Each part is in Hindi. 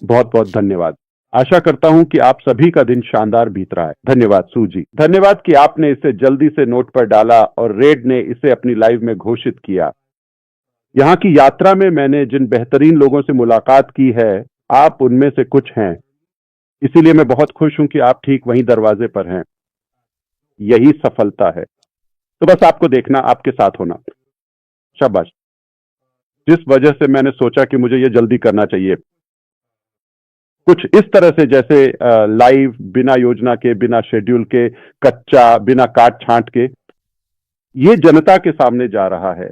बहुत बहुत धन्यवाद। आशा करता हूं कि आप सभी का दिन शानदार बीत रहा है। धन्यवाद सू जी, धन्यवाद कि आपने इसे जल्दी से नोट पर डाला और रेड ने इसे अपनी लाइव में घोषित किया। यहाँ की यात्रा में मैंने जिन बेहतरीन लोगों से मुलाकात की है, आप उनमें से कुछ हैं। इसीलिए मैं बहुत खुश हूं कि आप ठीक वहीं दरवाजे पर हैं। यही सफलता है। तो बस आपको देखना, आपके साथ होना। शाबाश। जिस वजह से मैंने सोचा कि मुझे ये जल्दी करना चाहिए, कुछ इस तरह से जैसे लाइव, बिना योजना के, बिना शेड्यूल के, कच्चा, बिना काट छांट के, ये जनता के सामने जा रहा है।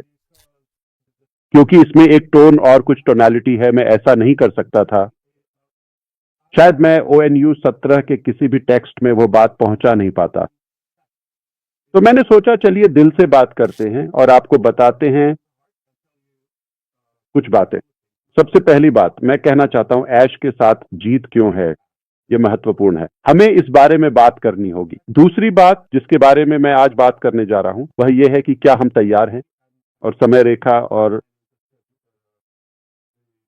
क्योंकि इसमें एक टोन और कुछ टोनालिटी है, मैं ऐसा नहीं कर सकता था। शायद मैं ONU 17 के किसी भी टेक्स्ट में वो बात पहुंचा नहीं पाता। तो मैंने सोचा चलिए दिल से बात करते हैं और आपको बताते हैं कुछ बातें। सबसे पहली बात मैं कहना चाहता हूं, ऐश के साथ जीत क्यों है, यह महत्वपूर्ण है। हमें इस बारे में बात करनी होगी। दूसरी बात जिसके बारे में मैं आज बात करने जा रहा हूं, वह यह है कि क्या हम तैयार हैं, और समय रेखा, और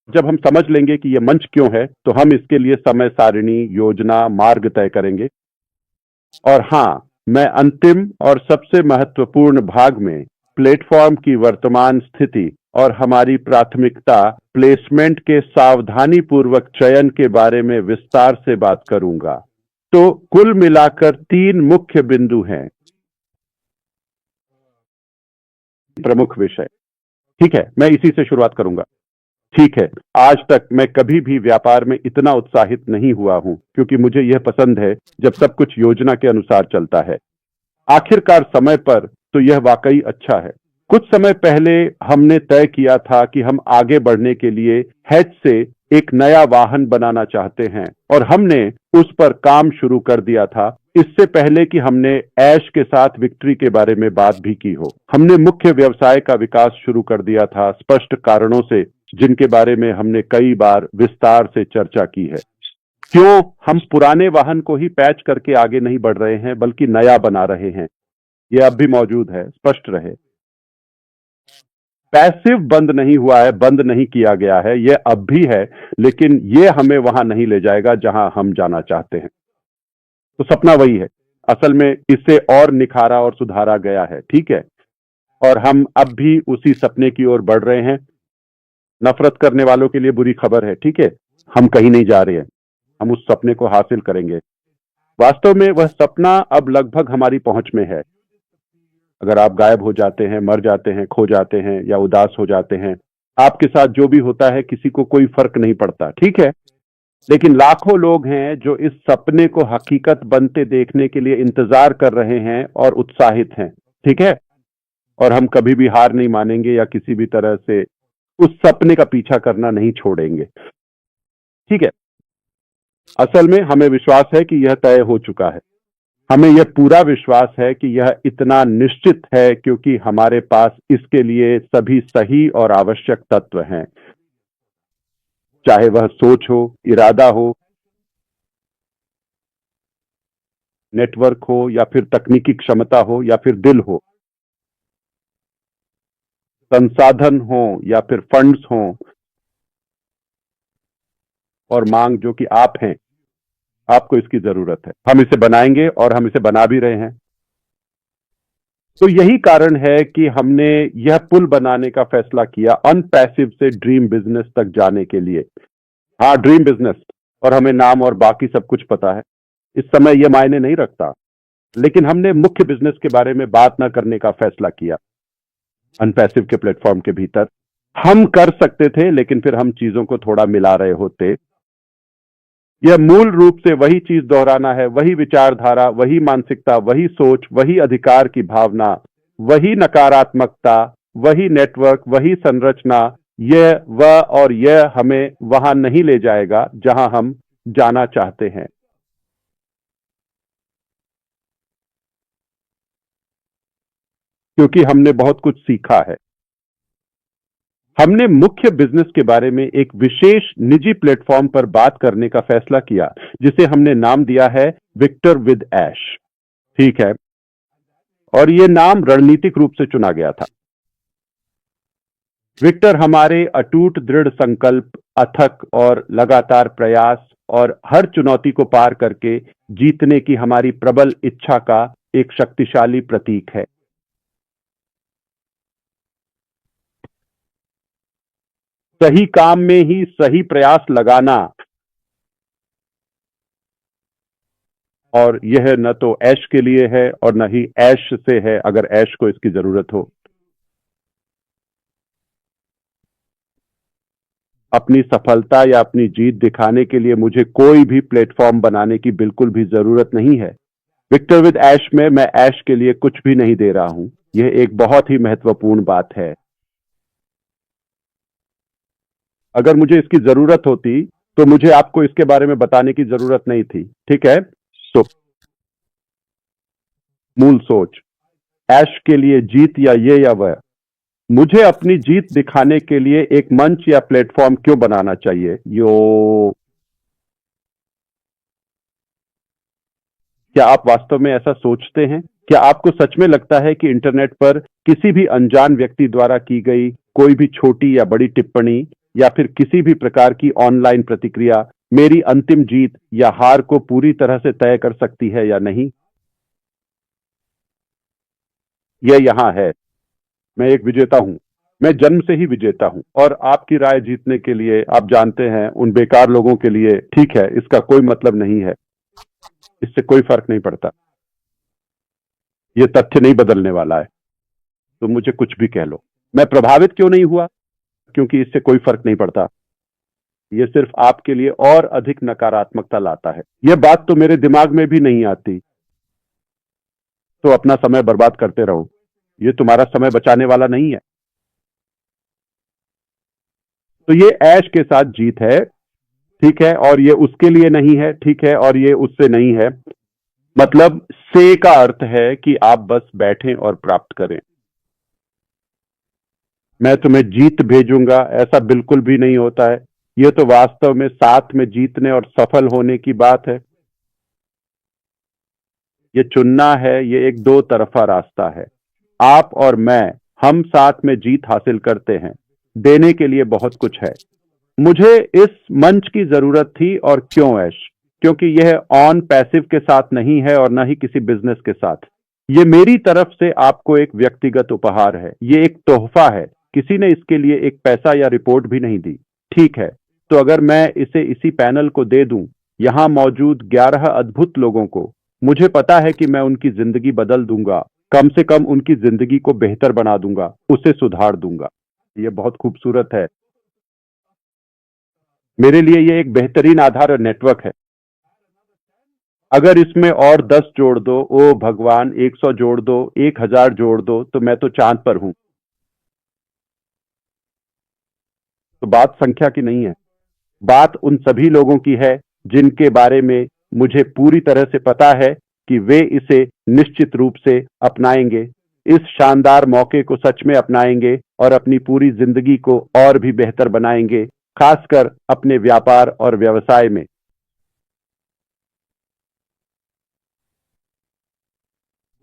जब हम समझ लेंगे कि यह मंच क्यों है, तो हम इसके लिए समय सारिणी, योजना, मार्ग तय करेंगे। और हां, मैं अंतिम और सबसे महत्वपूर्ण भाग में प्लेटफॉर्म की वर्तमान स्थिति और हमारी प्राथमिकता, प्लेसमेंट के सावधानी पूर्वक चयन के बारे में विस्तार से बात करूंगा। तो कुल मिलाकर 3 मुख्य बिंदु हैं, प्रमुख विषय। ठीक है, मैं इसी से शुरुआत करूंगा। ठीक है, आज तक मैं कभी भी व्यापार में इतना उत्साहित नहीं हुआ हूं, क्योंकि मुझे यह पसंद है जब सब कुछ योजना के अनुसार चलता है। आखिरकार समय पर, तो यह वाकई अच्छा है। कुछ समय पहले हमने तय किया था कि हम आगे बढ़ने के लिए हैच से एक नया वाहन बनाना चाहते हैं, और हमने उस पर काम शुरू कर दिया था, इससे पहले कि हमने ऐश के साथ विक्ट्री के बारे में बात भी की हो। हमने मुख्य व्यवसाय का विकास शुरू कर दिया था, स्पष्ट कारणों से, जिनके बारे में हमने कई बार विस्तार से चर्चा की है। क्यों हम पुराने वाहन को ही पैच करके आगे नहीं बढ़ रहे हैं, बल्कि नया बना रहे हैं, यह अब भी मौजूद है, स्पष्ट रहे। पैसिव बंद नहीं हुआ है, बंद नहीं किया गया है, यह अब भी है, लेकिन यह हमें वहां नहीं ले जाएगा जहां हम जाना चाहते हैं। तो सपना वही है, असल में इसे और निखारा और सुधारा गया है। ठीक है, और हम अब भी उसी सपने की ओर बढ़ रहे हैं। नफरत करने वालों के लिए बुरी खबर है, ठीक है, हम कहीं नहीं जा रहे हैं, हम उस सपने को हासिल करेंगे। वास्तव में वह सपना अब लगभग हमारी पहुंच में है। अगर आप गायब हो जाते हैं, मर जाते हैं, खो जाते हैं, या उदास हो जाते हैं, आपके साथ जो भी होता है किसी को कोई फर्क नहीं पड़ता, ठीक है। लेकिन लाखों लोग हैं जो इस सपने को हकीकत बनते देखने के लिए इंतजार कर रहे हैं और उत्साहित हैं, ठीक है। और हम कभी भी हार नहीं मानेंगे, या किसी भी तरह से उस सपने का पीछा करना नहीं छोड़ेंगे, ठीक है। असल में हमें विश्वास है कि यह तय हो चुका है। हमें यह पूरा विश्वास है कि यह इतना निश्चित है, क्योंकि हमारे पास इसके लिए सभी सही और आवश्यक तत्व हैं। चाहे वह सोच हो, इरादा हो, नेटवर्क हो, या फिर तकनीकी क्षमता हो, या फिर दिल हो, संसाधन हो, या फिर फंड्स हो, और मांग जो कि आप हैं, आपको इसकी जरूरत है। हम इसे बनाएंगे, और हम इसे बना भी रहे हैं। तो यही कारण है कि हमने यह पुल बनाने का फैसला किया, अनपैसिव से ड्रीम बिजनेस तक जाने के लिए। हाँ, ड्रीम बिजनेस, और हमें नाम और बाकी सब कुछ पता है, इस समय यह मायने नहीं रखता। लेकिन हमने मुख्य बिजनेस के बारे में बात ना करने का फैसला किया। अनपैसिव के प्लेटफॉर्म के भीतर हम कर सकते थे, लेकिन फिर हम चीजों को थोड़ा मिला रहे होते। यह मूल रूप से वही चीज दोहराना है, वही विचारधारा, वही मानसिकता, वही सोच, वही अधिकार की भावना, वही नकारात्मकता, वही नेटवर्क, वही संरचना। यह वह, और यह हमें वहां नहीं ले जाएगा जहां हम जाना चाहते हैं। क्योंकि हमने बहुत कुछ सीखा है। हमने मुख्य बिजनेस के बारे में एक विशेष निजी प्लेटफॉर्म पर बात करने का फैसला किया, जिसे हमने नाम दिया है विक्टर विद ऐश, ठीक है। और यह नाम रणनीतिक रूप से चुना गया था। विक्टर, हमारे अटूट दृढ़ संकल्प, अथक और लगातार प्रयास और हर चुनौती को पार करके जीतने की हमारी प्रबल इच्छा का एक शक्तिशाली प्रतीक है। सही काम में ही सही प्रयास लगाना, और यह न तो ऐश के लिए है और न ही ऐश से है, अगर ऐश को इसकी जरूरत हो। अपनी सफलता या अपनी जीत दिखाने के लिए मुझे कोई भी प्लेटफॉर्म बनाने की बिल्कुल भी जरूरत नहीं है। विक्टर विद ऐश में मैं ऐश के लिए कुछ भी नहीं दे रहा हूं। यह एक बहुत ही महत्वपूर्ण बात है। अगर मुझे इसकी जरूरत होती तो मुझे आपको इसके बारे में बताने की जरूरत नहीं थी, ठीक है। तो मूल सोच, ऐश के लिए जीत या ये या वह, मुझे अपनी जीत दिखाने के लिए एक मंच या प्लेटफॉर्म क्यों बनाना चाहिए? क्या आप वास्तव में ऐसा सोचते हैं? क्या आपको सच में लगता है कि इंटरनेट पर किसी भी अनजान व्यक्ति द्वारा की गई कोई भी छोटी या बड़ी टिप्पणी या फिर किसी भी प्रकार की ऑनलाइन प्रतिक्रिया मेरी अंतिम जीत या हार को पूरी तरह से तय कर सकती है या नहीं? यह यहां है। मैं एक विजेता हूं। मैं जन्म से ही विजेता हूं, और आपकी राय जीतने के लिए, आप जानते हैं, उन बेकार लोगों के लिए, ठीक है, इसका कोई मतलब नहीं है। इससे कोई फर्क नहीं पड़ता। यह तथ्य नहीं बदलने वाला है। तो मुझे कुछ भी कह लो। मैं प्रभावित क्यों नहीं हुआ? क्योंकि इससे कोई फर्क नहीं पड़ता। यह सिर्फ आपके लिए और अधिक नकारात्मकता लाता है। यह बात तो मेरे दिमाग में भी नहीं आती। तो अपना समय बर्बाद करते रहो। यह तुम्हारा समय बचाने वाला नहीं है। तो ये ऐश के साथ जीत है, ठीक है, और ये उसके लिए नहीं है, ठीक है, और ये उससे नहीं है। मतलब से का अर्थ है कि आप बस बैठें और प्राप्त करें। मैं तुम्हें जीत भेजूंगा, ऐसा बिल्कुल भी नहीं होता है। यह तो वास्तव में साथ में जीतने और सफल होने की बात है। ये चुनना है, ये एक दो तरफा रास्ता है। आप और मैं, हम साथ में जीत हासिल करते हैं। देने के लिए बहुत कुछ है। मुझे इस मंच की जरूरत थी, और क्यों ऐश? क्योंकि यह ऑन पैसिव के साथ नहीं है और न ही किसी बिजनेस के साथ। ये मेरी तरफ से आपको एक व्यक्तिगत उपहार है। ये एक तोहफा है। किसी ने इसके लिए एक पैसा या रिपोर्ट भी नहीं दी, ठीक है। तो अगर मैं इसे इसी पैनल को दे दूं, यहां मौजूद 11 अद्भुत लोगों को, मुझे पता है कि मैं उनकी जिंदगी बदल दूंगा। कम से कम उनकी जिंदगी को बेहतर बना दूंगा, उसे सुधार दूंगा। यह बहुत खूबसूरत है। मेरे लिए यह एक बेहतरीन आधार और नेटवर्क है। अगर इसमें और 10 जोड़ दो, ओ भगवान, 100 जोड़ दो, 1000 जोड़ दो, तो मैं तो चांद पर हूं। तो बात संख्या की नहीं है। बात उन सभी लोगों की है जिनके बारे में मुझे पूरी तरह से पता है कि वे इसे निश्चित रूप से अपनाएंगे, इस शानदार मौके को सच में अपनाएंगे और अपनी पूरी जिंदगी को और भी बेहतर बनाएंगे, खासकर अपने व्यापार और व्यवसाय में।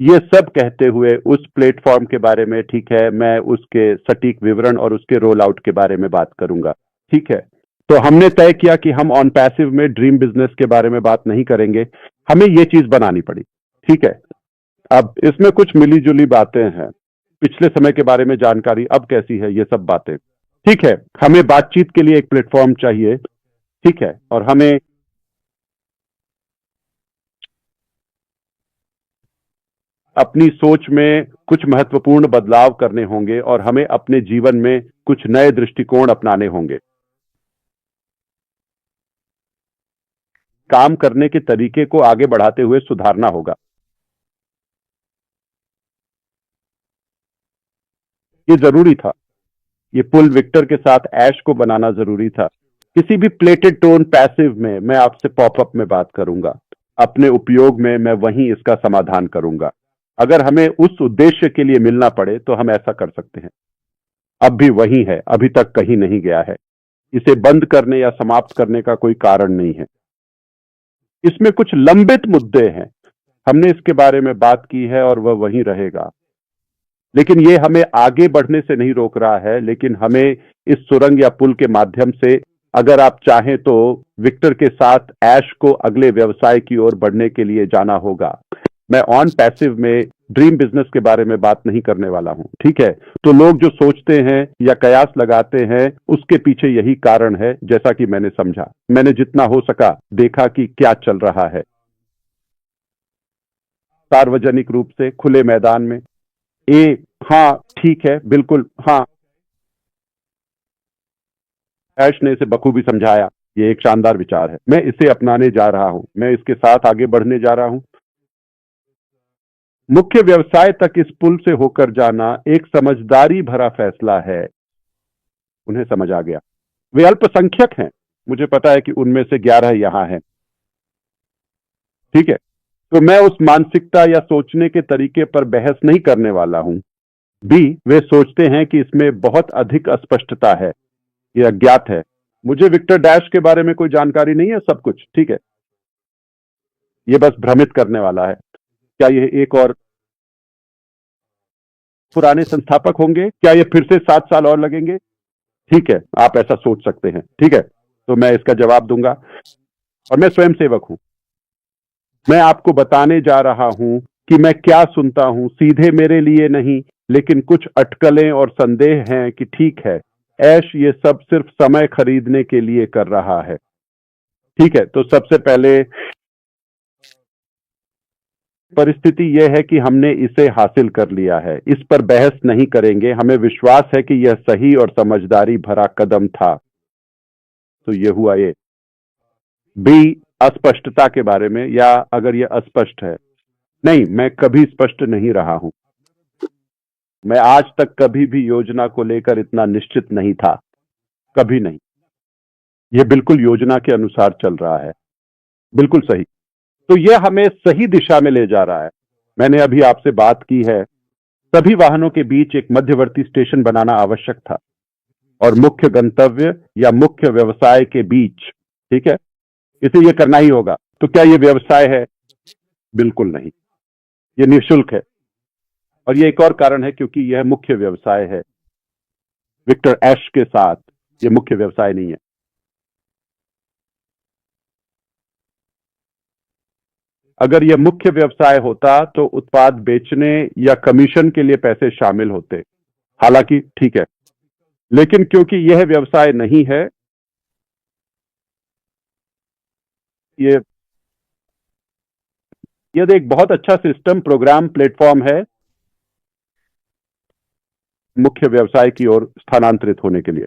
ये सब कहते हुए उस प्लेटफॉर्म के बारे में, ठीक है, मैं उसके सटीक विवरण और उसके रोल आउट के बारे में बात करूंगा, ठीक है। तो हमने तय किया कि हम ऑन पैसिव में ड्रीम बिजनेस के बारे में बात नहीं करेंगे। हमें ये चीज बनानी पड़ी, ठीक है। अब इसमें कुछ मिली जुली बातें हैं। पिछले समय के बारे में जानकारी अब कैसी है, ये सब बातें, ठीक है। हमें बातचीत के लिए एक प्लेटफॉर्म चाहिए, ठीक है, और हमें अपनी सोच में कुछ महत्वपूर्ण बदलाव करने होंगे और हमें अपने जीवन में कुछ नए दृष्टिकोण अपनाने होंगे। काम करने के तरीके को आगे बढ़ाते हुए सुधारना होगा। ये जरूरी था। ये पुल विक्टर के साथ ऐश को बनाना जरूरी था। किसी भी प्लेटेड टोन पैसिव में मैं आपसे पॉपअप में बात करूंगा। अपने उपयोग में मैं वहीं इसका समाधान करूंगा। अगर हमें उस उद्देश्य के लिए मिलना पड़े तो हम ऐसा कर सकते हैं। अब भी वही है, अभी तक कहीं नहीं गया है। इसे बंद करने या समाप्त करने का कोई कारण नहीं है। इसमें कुछ लंबित मुद्दे हैं। हमने इसके बारे में बात की है और वह वहीं रहेगा। लेकिन ये हमें आगे बढ़ने से नहीं रोक रहा है, लेकिन हमें इस सुरंग या पुल के माध्यम से, अगर आप चाहें तो विक्टर के साथ ऐश को अगले व्यवसाय की ओर बढ़ने के लिए जाना होगा। मैं ऑन पैसिव में ड्रीम बिजनेस के बारे में बात नहीं करने वाला हूं, ठीक है। तो लोग जो सोचते हैं या कयास लगाते हैं, उसके पीछे यही कारण है, जैसा कि मैंने समझा, मैंने जितना हो सका देखा कि क्या चल रहा है सार्वजनिक रूप से खुले मैदान में। हाँ ठीक है, बिल्कुल हाँ, ऐश ने इसे बखूबी समझाया। ये एक शानदार विचार है, मैं इसे अपनाने जा रहा हूं, मैं इसके साथ आगे बढ़ने जा रहा हूं। मुख्य व्यवसाय तक इस पुल से होकर जाना एक समझदारी भरा फैसला है। उन्हें समझ आ गया। वे अल्पसंख्यक हैं, मुझे पता है कि उनमें से 11 यहां हैं, ठीक है। तो मैं उस मानसिकता या सोचने के तरीके पर बहस नहीं करने वाला हूं। वे सोचते हैं कि इसमें बहुत अधिक अस्पष्टता है, यह अज्ञात है। मुझे विक्टर डैश के बारे में कोई जानकारी नहीं है, सब कुछ ठीक है। यह बस भ्रमित करने वाला है। क्या यह एक और पुराने संस्थापक होंगे? क्या ये फिर से 7 साल और लगेंगे? ठीक है, आप ऐसा सोच सकते हैं, ठीक है। तो मैं इसका जवाब दूंगा, और मैं स्वयं सेवक हूं। मैं आपको बताने जा रहा हूं कि मैं क्या सुनता हूं, सीधे मेरे लिए नहीं, लेकिन कुछ अटकलें और संदेह हैं कि ठीक है, ऐश ये सब सिर्फ समय खरीदने के लिए कर रहा है, ठीक है। तो सबसे पहले परिस्थिति यह है कि हमने इसे हासिल कर लिया है, इस पर बहस नहीं करेंगे। हमें विश्वास है कि यह सही और समझदारी भरा कदम था। तो यह हुआ ये। अस्पष्टता के बारे में, या अगर यह अस्पष्ट है, नहीं, मैं कभी स्पष्ट नहीं रहा हूं। मैं आज तक कभी भी योजना को लेकर इतना निश्चित नहीं था, कभी नहीं। यह बिल्कुल योजना के अनुसार चल रहा है, बिल्कुल सही। तो यह हमें सही दिशा में ले जा रहा है। मैंने अभी आपसे बात की है, सभी वाहनों के बीच एक मध्यवर्ती स्टेशन बनाना आवश्यक था, और मुख्य गंतव्य या मुख्य व्यवसाय के बीच, ठीक है, इसे यह करना ही होगा। तो क्या यह व्यवसाय है? बिल्कुल नहीं, यह निःशुल्क है। और यह एक और कारण है, क्योंकि यह मुख्य व्यवसाय है। विक्टर ऐश के साथ यह मुख्य व्यवसाय नहीं है। अगर यह मुख्य व्यवसाय होता तो उत्पाद बेचने या कमीशन के लिए पैसे शामिल होते, हालांकि ठीक है। लेकिन क्योंकि यह व्यवसाय नहीं है, यह एक बहुत अच्छा सिस्टम, प्रोग्राम, प्लेटफॉर्म है मुख्य व्यवसाय की ओर स्थानांतरित होने के लिए।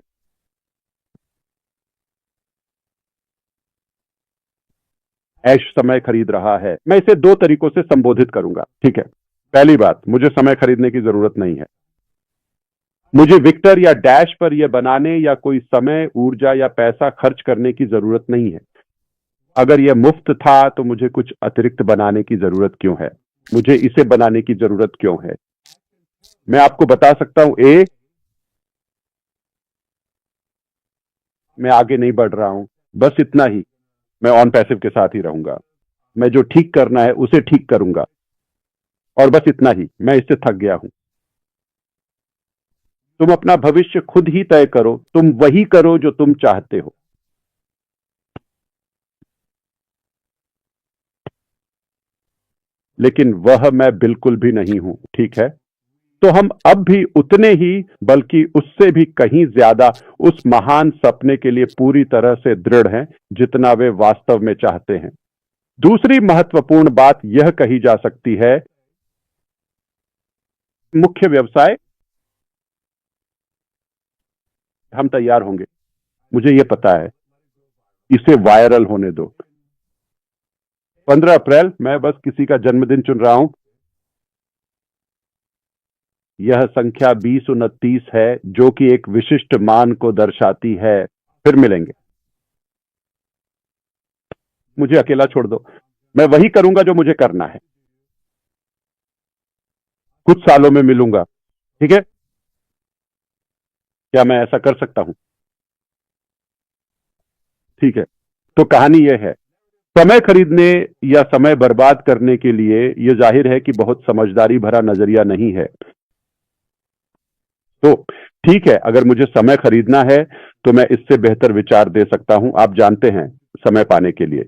ऐश समय खरीद रहा है। मैं इसे 2 तरीकों से संबोधित करूंगा, ठीक है। पहली बात, मुझे समय खरीदने की जरूरत नहीं है। मुझे विक्टर या डैश पर यह बनाने या कोई समय, ऊर्जा या पैसा खर्च करने की जरूरत नहीं है। अगर यह मुफ्त था तो मुझे कुछ अतिरिक्त बनाने की जरूरत क्यों है? मुझे इसे बनाने की जरूरत क्यों है? मैं आपको बता सकता हूं, मैं आगे नहीं बढ़ रहा हूं, बस इतना ही। मैं ऑन पैसिव के साथ ही रहूंगा। मैं जो ठीक करना है उसे ठीक करूंगा, और बस इतना ही। मैं इससे थक गया हूं। तुम अपना भविष्य खुद ही तय करो, तुम वही करो जो तुम चाहते हो। लेकिन वह मैं बिल्कुल भी नहीं हूं, ठीक है। तो हम अब भी उतने ही, बल्कि उससे भी कहीं ज्यादा उस महान सपने के लिए पूरी तरह से दृढ़ हैं जितना वे वास्तव में चाहते हैं। दूसरी महत्वपूर्ण बात यह कही जा सकती है, मुख्य व्यवसाय, हम तैयार होंगे, मुझे यह पता है। इसे वायरल होने दो। 15 अप्रैल, मैं बस किसी का जन्मदिन चुन रहा हूं। यह संख्या 2029 है, जो कि एक विशिष्ट मान को दर्शाती है। फिर मिलेंगे। मुझे अकेला छोड़ दो, मैं वही करूंगा जो मुझे करना है। कुछ सालों में मिलूंगा, ठीक है। क्या मैं ऐसा कर सकता हूं? ठीक है। तो कहानी यह है, समय खरीदने या समय बर्बाद करने के लिए यह जाहिर है कि बहुत समझदारी भरा नजरिया नहीं है। तो ठीक है, अगर मुझे समय खरीदना है तो मैं इससे बेहतर विचार दे सकता हूं, आप जानते हैं, समय पाने के लिए।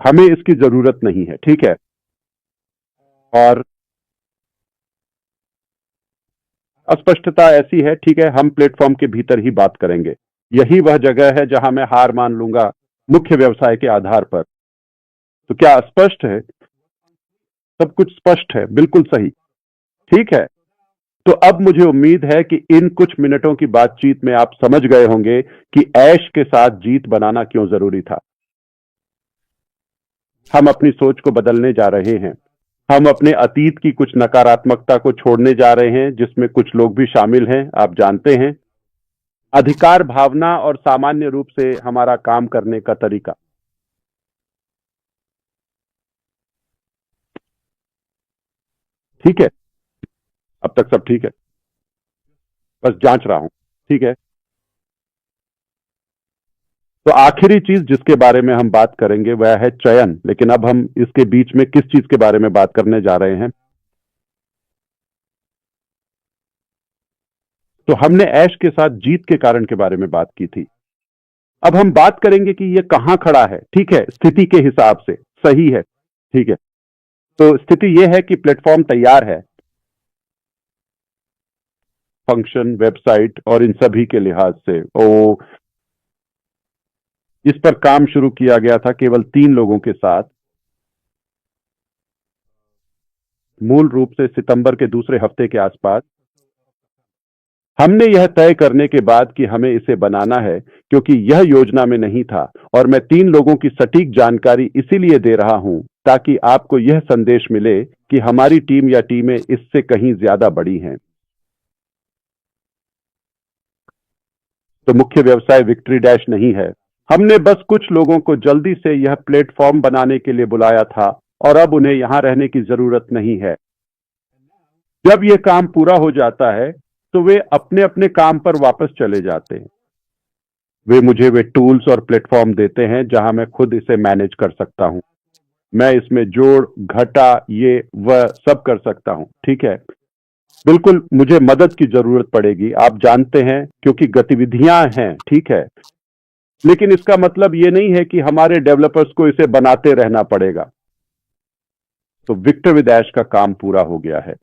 हमें इसकी जरूरत नहीं है, ठीक है। और अस्पष्टता ऐसी है, ठीक है, हम प्लेटफॉर्म के भीतर ही बात करेंगे। यही वह जगह है जहां मैं हार मान लूंगा मुख्य व्यवसाय के आधार पर। तो क्या स्पष्ट है? सब कुछ स्पष्ट है, बिल्कुल सही। ठीक है, तो अब मुझे उम्मीद है कि इन कुछ मिनटों की बातचीत में आप समझ गए होंगे कि ऐश के साथ जीत बनाना क्यों जरूरी था। हम अपनी सोच को बदलने जा रहे हैं। हम अपने अतीत की कुछ नकारात्मकता को छोड़ने जा रहे हैं, जिसमें कुछ लोग भी शामिल हैं, आप जानते हैं। अधिकार भावना और सामान्य रूप से हमारा काम करने का तरीका। ठीक है, अब तक सब ठीक है, बस जांच रहा हूं। ठीक है, तो आखिरी चीज जिसके बारे में हम बात करेंगे वह है चयन। लेकिन अब हम इसके बीच में किस चीज के बारे में बात करने जा रहे हैं? तो हमने ऐश के साथ जीत के कारण के बारे में बात की थी। अब हम बात करेंगे कि यह कहां खड़ा है, ठीक है, स्थिति के हिसाब से। सही है, ठीक है। तो स्थिति यह है कि प्लेटफॉर्म तैयार है, फंक्शन, वेबसाइट और इन सभी के लिहाज से। ओ, इस पर काम शुरू किया गया था केवल 3 लोगों के साथ, मूल रूप से सितंबर के दूसरे हफ्ते के आसपास। हमने यह तय करने के बाद कि हमें इसे बनाना है, क्योंकि यह योजना में नहीं था। और मैं 3 लोगों की सटीक जानकारी इसीलिए दे रहा हूं ताकि आपको यह संदेश मिले कि हमारी टीम या टीमें इससे कहीं ज्यादा बड़ी हैं। तो मुख्य व्यवसाय विक्ट्री डैश नहीं है। हमने बस कुछ लोगों को जल्दी से यह प्लेटफॉर्म बनाने के लिए बुलाया था, और अब उन्हें यहां रहने की जरूरत नहीं है। जब यह काम पूरा हो जाता है तो वे अपने अपने काम पर वापस चले जाते हैं। वे टूल्स और प्लेटफॉर्म देते हैं जहां मैं खुद इसे मैनेज कर सकता हूं। मैं इसमें जोड़ घटा ये वह सब कर सकता हूं, ठीक है। बिल्कुल, मुझे मदद की जरूरत पड़ेगी, आप जानते हैं, क्योंकि गतिविधियां हैं, ठीक है। लेकिन इसका मतलब ये नहीं है कि हमारे डेवलपर्स को इसे बनाते रहना पड़ेगा। तो विक्टर विद ऐश का काम पूरा हो गया है।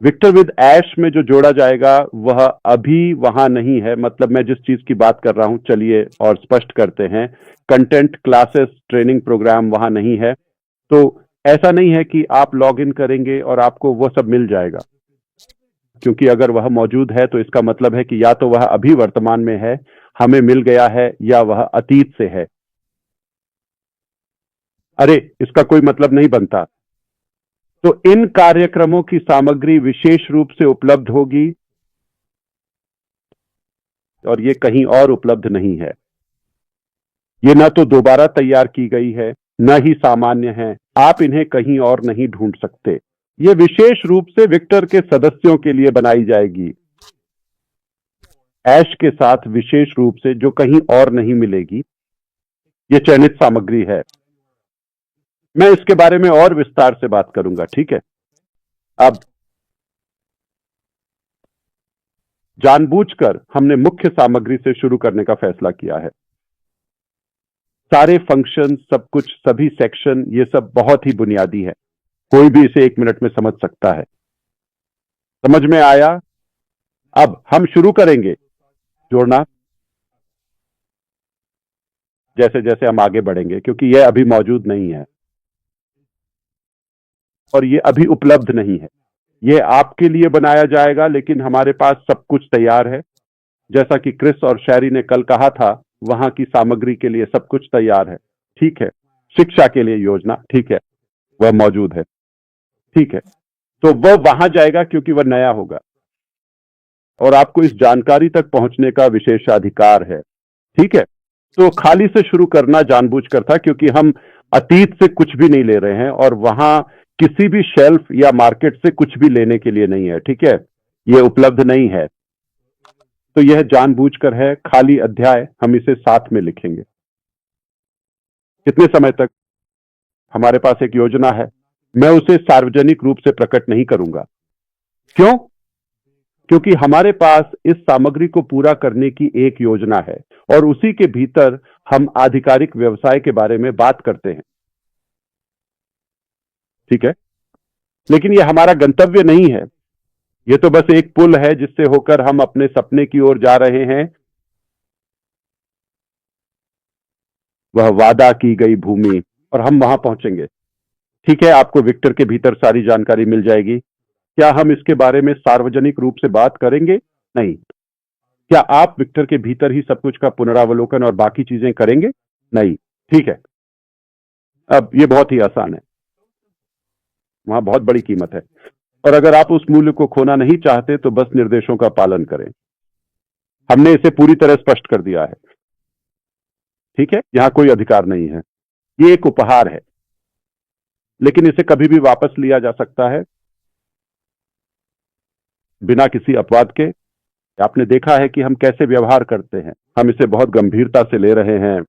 विक्टर विद ऐश में जो जोड़ा जाएगा वह अभी वहां नहीं है। मतलब मैं जिस चीज की बात कर रहा हूं, चलिए और स्पष्ट करते हैं। कंटेंट, क्लासेस, ट्रेनिंग प्रोग्राम वहां नहीं है। तो ऐसा नहीं है कि आप लॉग इन करेंगे और आपको वह सब मिल जाएगा, क्योंकि अगर वह मौजूद है तो इसका मतलब है कि या तो वह अभी वर्तमान में है, हमें मिल गया है, या वह अतीत से है। अरे, इसका कोई मतलब नहीं बनता। तो इन कार्यक्रमों की सामग्री विशेष रूप से उपलब्ध होगी, और ये कहीं और उपलब्ध नहीं है। ये न तो दोबारा तैयार की गई है, न ही सामान्य है। आप इन्हें कहीं और नहीं ढूंढ सकते। ये विशेष रूप से विक्टर के सदस्यों के लिए बनाई जाएगी, ऐश के साथ विशेष रूप से, जो कहीं और नहीं मिलेगी। ये चयनित सामग्री है। मैं इसके बारे में और विस्तार से बात करूंगा, ठीक है। अब जानबूझकर हमने मुख्य सामग्री से शुरू करने का फैसला किया है। सारे फंक्शन, सब कुछ, सभी सेक्शन, ये सब बहुत ही बुनियादी है। कोई भी इसे 1 मिनट में समझ सकता है। समझ में आया? अब हम शुरू करेंगे जोड़ना, जैसे जैसे हम आगे बढ़ेंगे, क्योंकि यह अभी मौजूद नहीं है और ये अभी उपलब्ध नहीं है। ये आपके लिए बनाया जाएगा, लेकिन हमारे पास सब कुछ तैयार है। जैसा कि क्रिस और शैरी ने कल कहा था, वहां की सामग्री के लिए सब कुछ तैयार है, ठीक है। शिक्षा के लिए योजना, ठीक है, वह मौजूद है, ठीक है। तो वह वहां जाएगा क्योंकि वह नया होगा, और आपको इस जानकारी तक पहुंचने का विशेषाधिकार है, ठीक है। तो खाली से शुरू करना जानबूझकर था, क्योंकि हम अतीत से कुछ भी नहीं ले रहे हैं, और वहां किसी भी शेल्फ या मार्केट से कुछ भी लेने के लिए नहीं है, ठीक है। यह उपलब्ध नहीं है। तो यह जानबूझकर है, खाली अध्याय। हम इसे साथ में लिखेंगे। कितने समय तक? हमारे पास एक योजना है। मैं उसे सार्वजनिक रूप से प्रकट नहीं करूंगा। क्यों? क्योंकि हमारे पास इस सामग्री को पूरा करने की एक योजना है और उसी के भीतर हम आधिकारिक व्यवसाय के बारे में बात करते हैं। ठीक है, लेकिन यह हमारा गंतव्य नहीं है। यह तो बस एक पुल है जिससे होकर हम अपने सपने की ओर जा रहे हैं। वह वादा की गई भूमि, और हम वहां पहुंचेंगे। ठीक है, आपको विक्टर के भीतर सारी जानकारी मिल जाएगी। क्या हम इसके बारे में सार्वजनिक रूप से बात करेंगे? नहीं। क्या आप विक्टर के भीतर ही सब कुछ का पुनरावलोकन और बाकी चीजें करेंगे? नहीं। ठीक है, अब ये बहुत ही आसान है। वहां बहुत बड़ी कीमत है, और अगर आप उस मूल्य को खोना नहीं चाहते तो बस निर्देशों का पालन करें। हमने इसे पूरी तरह स्पष्ट कर दिया है। ठीक है, यहां कोई अधिकार नहीं है। ये एक उपहार है, लेकिन इसे कभी भी वापस लिया जा सकता है बिना किसी अपवाद के। आपने देखा है कि हम कैसे व्यवहार करते हैं। हम इसे बहुत गंभीरता से ले रहे हैं।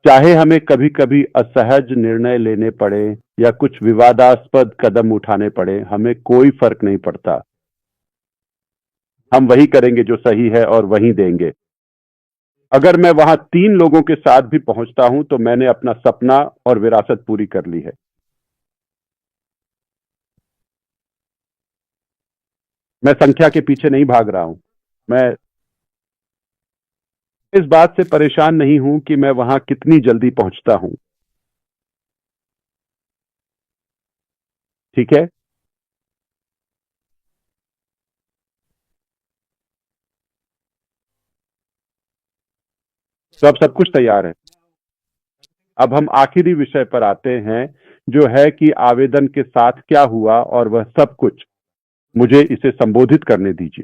चाहे हमें कभी कभी असहज निर्णय लेने पड़े या कुछ विवादास्पद कदम उठाने पड़े, हमें कोई फर्क नहीं पड़ता। हम वही करेंगे जो सही है और वही देंगे। अगर मैं वहां 3 लोगों के साथ भी पहुंचता हूं तो मैंने अपना सपना और विरासत पूरी कर ली है। मैं संख्या के पीछे नहीं भाग रहा हूं। मैं इस बात से परेशान नहीं हूं कि मैं वहां कितनी जल्दी पहुंचता हूं। ठीक है, तो अब सब कुछ तैयार है। अब हम आखिरी विषय पर आते हैं, जो है कि आवेदन के साथ क्या हुआ और वह सब कुछ। मुझे इसे संबोधित करने दीजिए,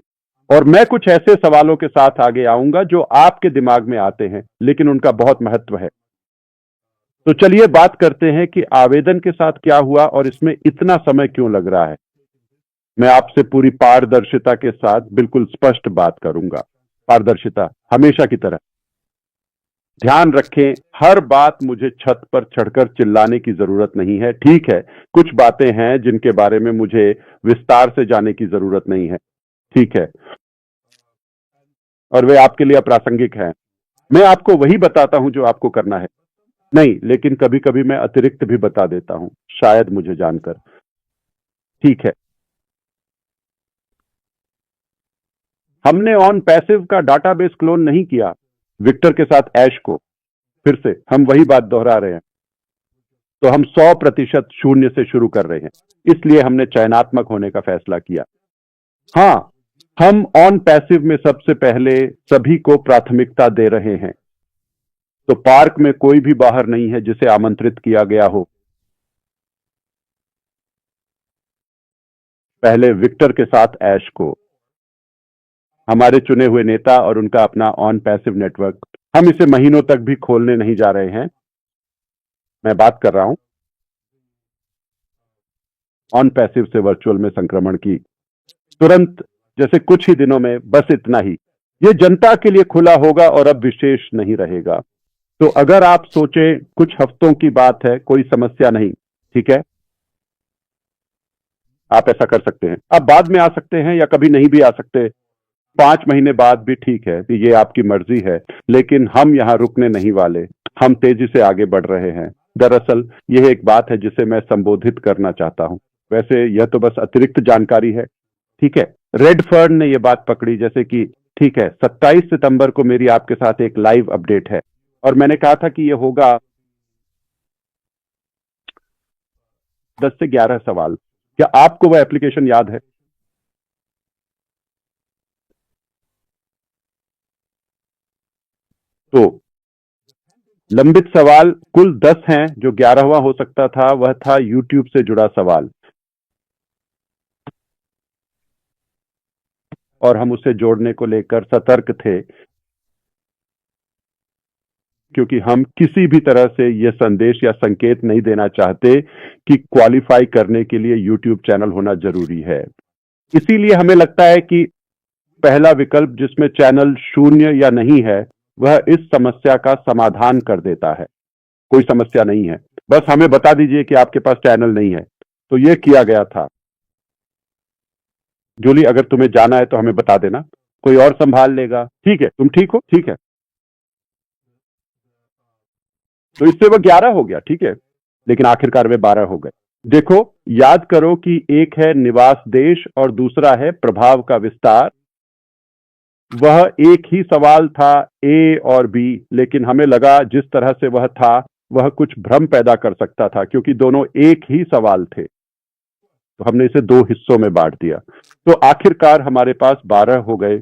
और मैं कुछ ऐसे सवालों के साथ आगे आऊंगा जो आपके दिमाग में आते हैं लेकिन उनका बहुत महत्व है। तो चलिए बात करते हैं कि आवेदन के साथ क्या हुआ और इसमें इतना समय क्यों लग रहा है। मैं आपसे पूरी पारदर्शिता के साथ बिल्कुल स्पष्ट बात करूंगा। पारदर्शिता हमेशा की तरह। ध्यान रखें, हर बात मुझे छत पर चढ़कर चिल्लाने की जरूरत नहीं है। ठीक है, कुछ बातें हैं जिनके बारे में मुझे विस्तार से जाने की जरूरत नहीं है। ठीक है, और वे आपके लिए अप्रासंगिक हैं। मैं आपको वही बताता हूं जो आपको करना है। नहीं, लेकिन कभी कभी मैं अतिरिक्त भी बता देता हूं, शायद मुझे जानकर। ठीक है, हमने ऑन पैसिव का डाटाबेस क्लोन नहीं किया विक्टर के साथ ऐश को। फिर से हम वही बात दोहरा रहे हैं। तो हम 100% शून्य से शुरू कर रहे हैं, इसलिए हमने चयनात्मक होने का फैसला किया। हाँ, हम ऑन पैसिव में सबसे पहले सभी को प्राथमिकता दे रहे हैं। तो पार्क में कोई भी बाहर नहीं है जिसे आमंत्रित किया गया हो। पहले विक्टर के साथ ऐश को, हमारे चुने हुए नेता और उनका अपना ऑन पैसिव नेटवर्क। हम इसे महीनों तक भी खोलने नहीं जा रहे हैं। मैं बात कर रहा हूं ऑन पैसिव से वर्चुअल में संक्रमण की। तुरंत, जैसे कुछ ही दिनों में, बस इतना ही। यह जनता के लिए खुला होगा और अब विशेष नहीं रहेगा। तो अगर आप सोचें कुछ हफ्तों की बात है, कोई समस्या नहीं। ठीक है, आप ऐसा कर सकते हैं। आप बाद में आ सकते हैं या कभी नहीं भी आ सकते। 5 महीने बाद भी ठीक है, कि ये आपकी मर्जी है। लेकिन हम यहां रुकने नहीं वाले। हम तेजी से आगे बढ़ रहे हैं। दरअसल यह एक बात है जिसे मैं संबोधित करना चाहता हूं। वैसे यह तो बस अतिरिक्त जानकारी है। ठीक है, रेडफर्न ने यह बात पकड़ी, जैसे कि ठीक है, 27 सितंबर को मेरी आपके साथ एक लाइव अपडेट है, और मैंने कहा था कि यह होगा 10 से 11 सवाल। क्या आपको वह एप्लीकेशन याद है? तो लंबित सवाल कुल 10 हैं। जो 11वां हो सकता था वह था यूट्यूब से जुड़ा सवाल, और हम उसे जोड़ने को लेकर सतर्क थे, क्योंकि हम किसी भी तरह से यह संदेश या संकेत नहीं देना चाहते कि क्वालिफाई करने के लिए यूट्यूब चैनल होना जरूरी है। इसीलिए हमें लगता है कि पहला विकल्प, जिसमें चैनल शून्य या नहीं है, वह इस समस्या का समाधान कर देता है। कोई समस्या नहीं है, बस हमें बता दीजिए कि आपके पास चैनल नहीं है। तो यह किया गया था। जूली, अगर तुम्हें जाना है तो हमें बता देना, कोई और संभाल लेगा। ठीक है, तुम ठीक हो? ठीक है, तो इससे वो 11 हो गया, ठीक है, लेकिन आखिरकार वे 12 हो गए। देखो, याद करो कि एक है निवास देश और दूसरा है प्रभाव का विस्तार। वह एक ही सवाल था, ए और बी, लेकिन हमें लगा जिस तरह से वह था वह कुछ भ्रम पैदा कर सकता था, क्योंकि दोनों एक ही सवाल थे, तो हमने इसे 2 हिस्सों में बांट दिया। तो आखिरकार हमारे पास 12 हो गए।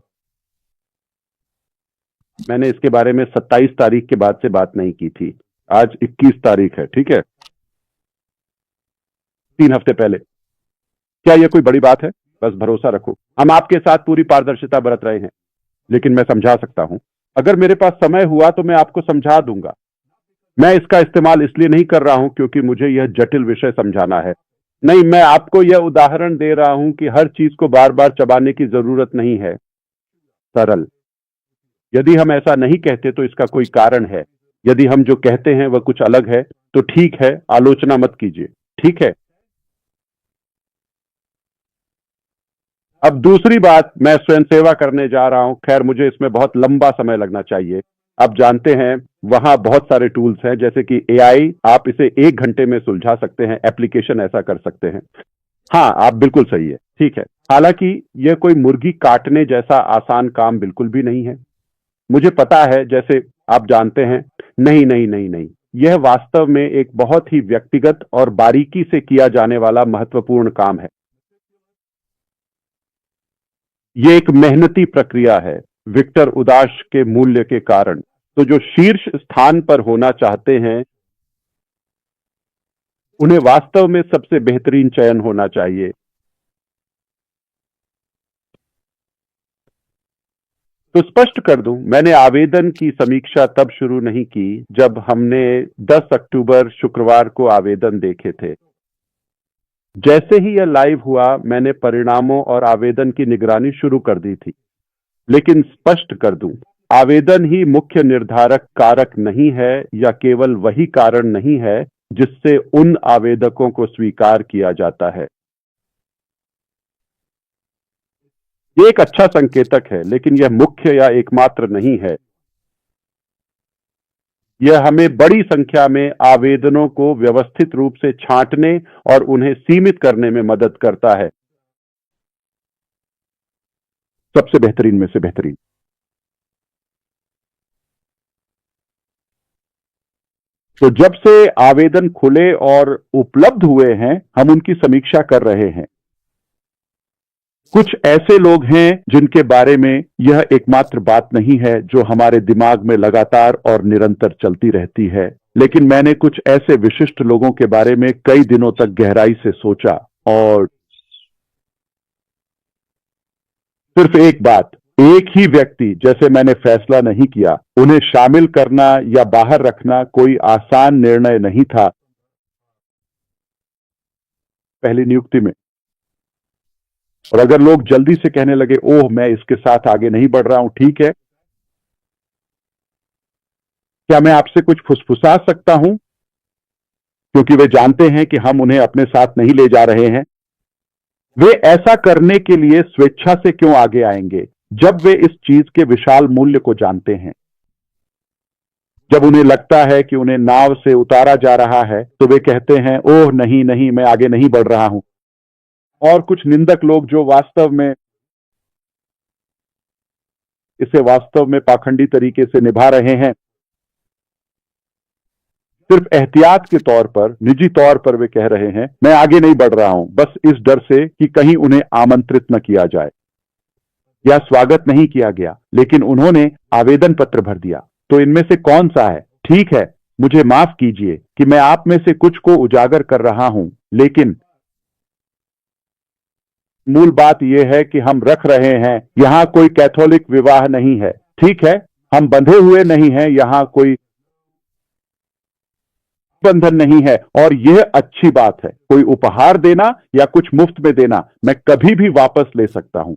मैंने इसके बारे में 27 तारीख के बाद से बात नहीं की थी, आज 21 तारीख है, ठीक है, 3 हफ्ते पहले। क्या यह कोई बड़ी बात है? बस भरोसा रखो, हम आपके साथ पूरी पारदर्शिता बरत रहे हैं, लेकिन मैं समझा सकता हूं। अगर मेरे पास समय हुआ तो मैं आपको समझा दूंगा। मैं इसका इस्तेमाल इसलिए नहीं कर रहा हूं क्योंकि मुझे यह जटिल विषय समझाना है। नहीं, मैं आपको यह उदाहरण दे रहा हूं कि हर चीज को बार बार चबाने की जरूरत नहीं है। सरल। यदि हम ऐसा नहीं कहते तो इसका कोई कारण है। यदि हम जो कहते हैं वह कुछ अलग है तो ठीक है, आलोचना मत कीजिए, ठीक है। अब दूसरी बात, मैं स्वयं सेवा करने जा रहा हूं। खैर, मुझे इसमें बहुत लंबा समय लगना चाहिए। आप जानते हैं वहां बहुत सारे टूल्स हैं, जैसे कि एआई, आप इसे 1 घंटे में सुलझा सकते हैं, एप्लीकेशन ऐसा कर सकते हैं। हाँ, आप बिल्कुल सही है, ठीक है। हालांकि यह कोई मुर्गी काटने जैसा आसान काम बिल्कुल भी नहीं है। मुझे पता है, जैसे आप जानते हैं। नहीं नहीं नहीं नहीं, यह वास्तव में एक बहुत ही व्यक्तिगत और बारीकी से किया जाने वाला महत्वपूर्ण काम है। ये एक मेहनती प्रक्रिया है, विक्टर उदाश के मूल्य के कारण। तो जो शीर्ष स्थान पर होना चाहते हैं उन्हें वास्तव में सबसे बेहतरीन चयन होना चाहिए। तो स्पष्ट कर दूं, मैंने आवेदन की समीक्षा तब शुरू नहीं की जब हमने 10 अक्टूबर शुक्रवार को आवेदन देखे थे। जैसे ही यह लाइव हुआ, मैंने परिणामों और आवेदन की निगरानी शुरू कर दी थी। लेकिन स्पष्ट कर दूं, आवेदन ही मुख्य निर्धारक कारक नहीं है, या केवल वही कारण नहीं है जिससे उन आवेदकों को स्वीकार किया जाता है। ये एक अच्छा संकेतक है, लेकिन यह मुख्य या एकमात्र नहीं है। यह हमें बड़ी संख्या में आवेदनों को व्यवस्थित रूप से छांटने और उन्हें सीमित करने में मदद करता है। सबसे बेहतरीन में से बेहतरीन। तो जब से आवेदन खुले और उपलब्ध हुए हैं, हम उनकी समीक्षा कर रहे हैं। कुछ ऐसे लोग हैं जिनके बारे में यह एकमात्र बात नहीं है जो हमारे दिमाग में लगातार और निरंतर चलती रहती है, लेकिन मैंने कुछ ऐसे विशिष्ट लोगों के बारे में कई दिनों तक गहराई से सोचा, और सिर्फ एक बात, एक ही व्यक्ति जैसे मैंने फैसला नहीं किया। उन्हें शामिल करना या बाहर रखना कोई आसान निर्णय नहीं था पहली नियुक्ति में। और अगर लोग जल्दी से कहने लगे, ओह मैं इसके साथ आगे नहीं बढ़ रहा हूं, ठीक है, क्या मैं आपसे कुछ फुसफुसा सकता हूं? क्योंकि वे जानते हैं कि हम उन्हें अपने साथ नहीं ले जा रहे हैं। वे ऐसा करने के लिए स्वेच्छा से क्यों आगे आएंगे जब वे इस चीज के विशाल मूल्य को जानते हैं? जब उन्हें लगता है कि उन्हें नाव से उतारा जा रहा है तो वे कहते हैं, ओह नहीं नहीं, मैं आगे नहीं बढ़ रहा हूं। और कुछ निंदक लोग जो वास्तव में इसे वास्तव में पाखंडी तरीके से निभा रहे हैं, सिर्फ एहतियात के तौर पर, निजी तौर पर वे कह रहे हैं, मैं आगे नहीं बढ़ रहा हूं, बस इस डर से कि कहीं उन्हें आमंत्रित न किया जाए या स्वागत नहीं किया गया। लेकिन उन्होंने आवेदन पत्र भर दिया। तो इनमें से कौन सा है? ठीक है, मुझे माफ कीजिए कि मैं आप में से कुछ को उजागर कर रहा हूं, लेकिन मूल बात यह है कि हम रख रहे हैं, यहां कोई कैथोलिक विवाह नहीं है, ठीक है, हम बंधे हुए नहीं हैं, यहां कोई बंधन नहीं है। और यह अच्छी बात है। कोई उपहार देना या कुछ मुफ्त में देना मैं कभी भी वापस ले सकता हूं।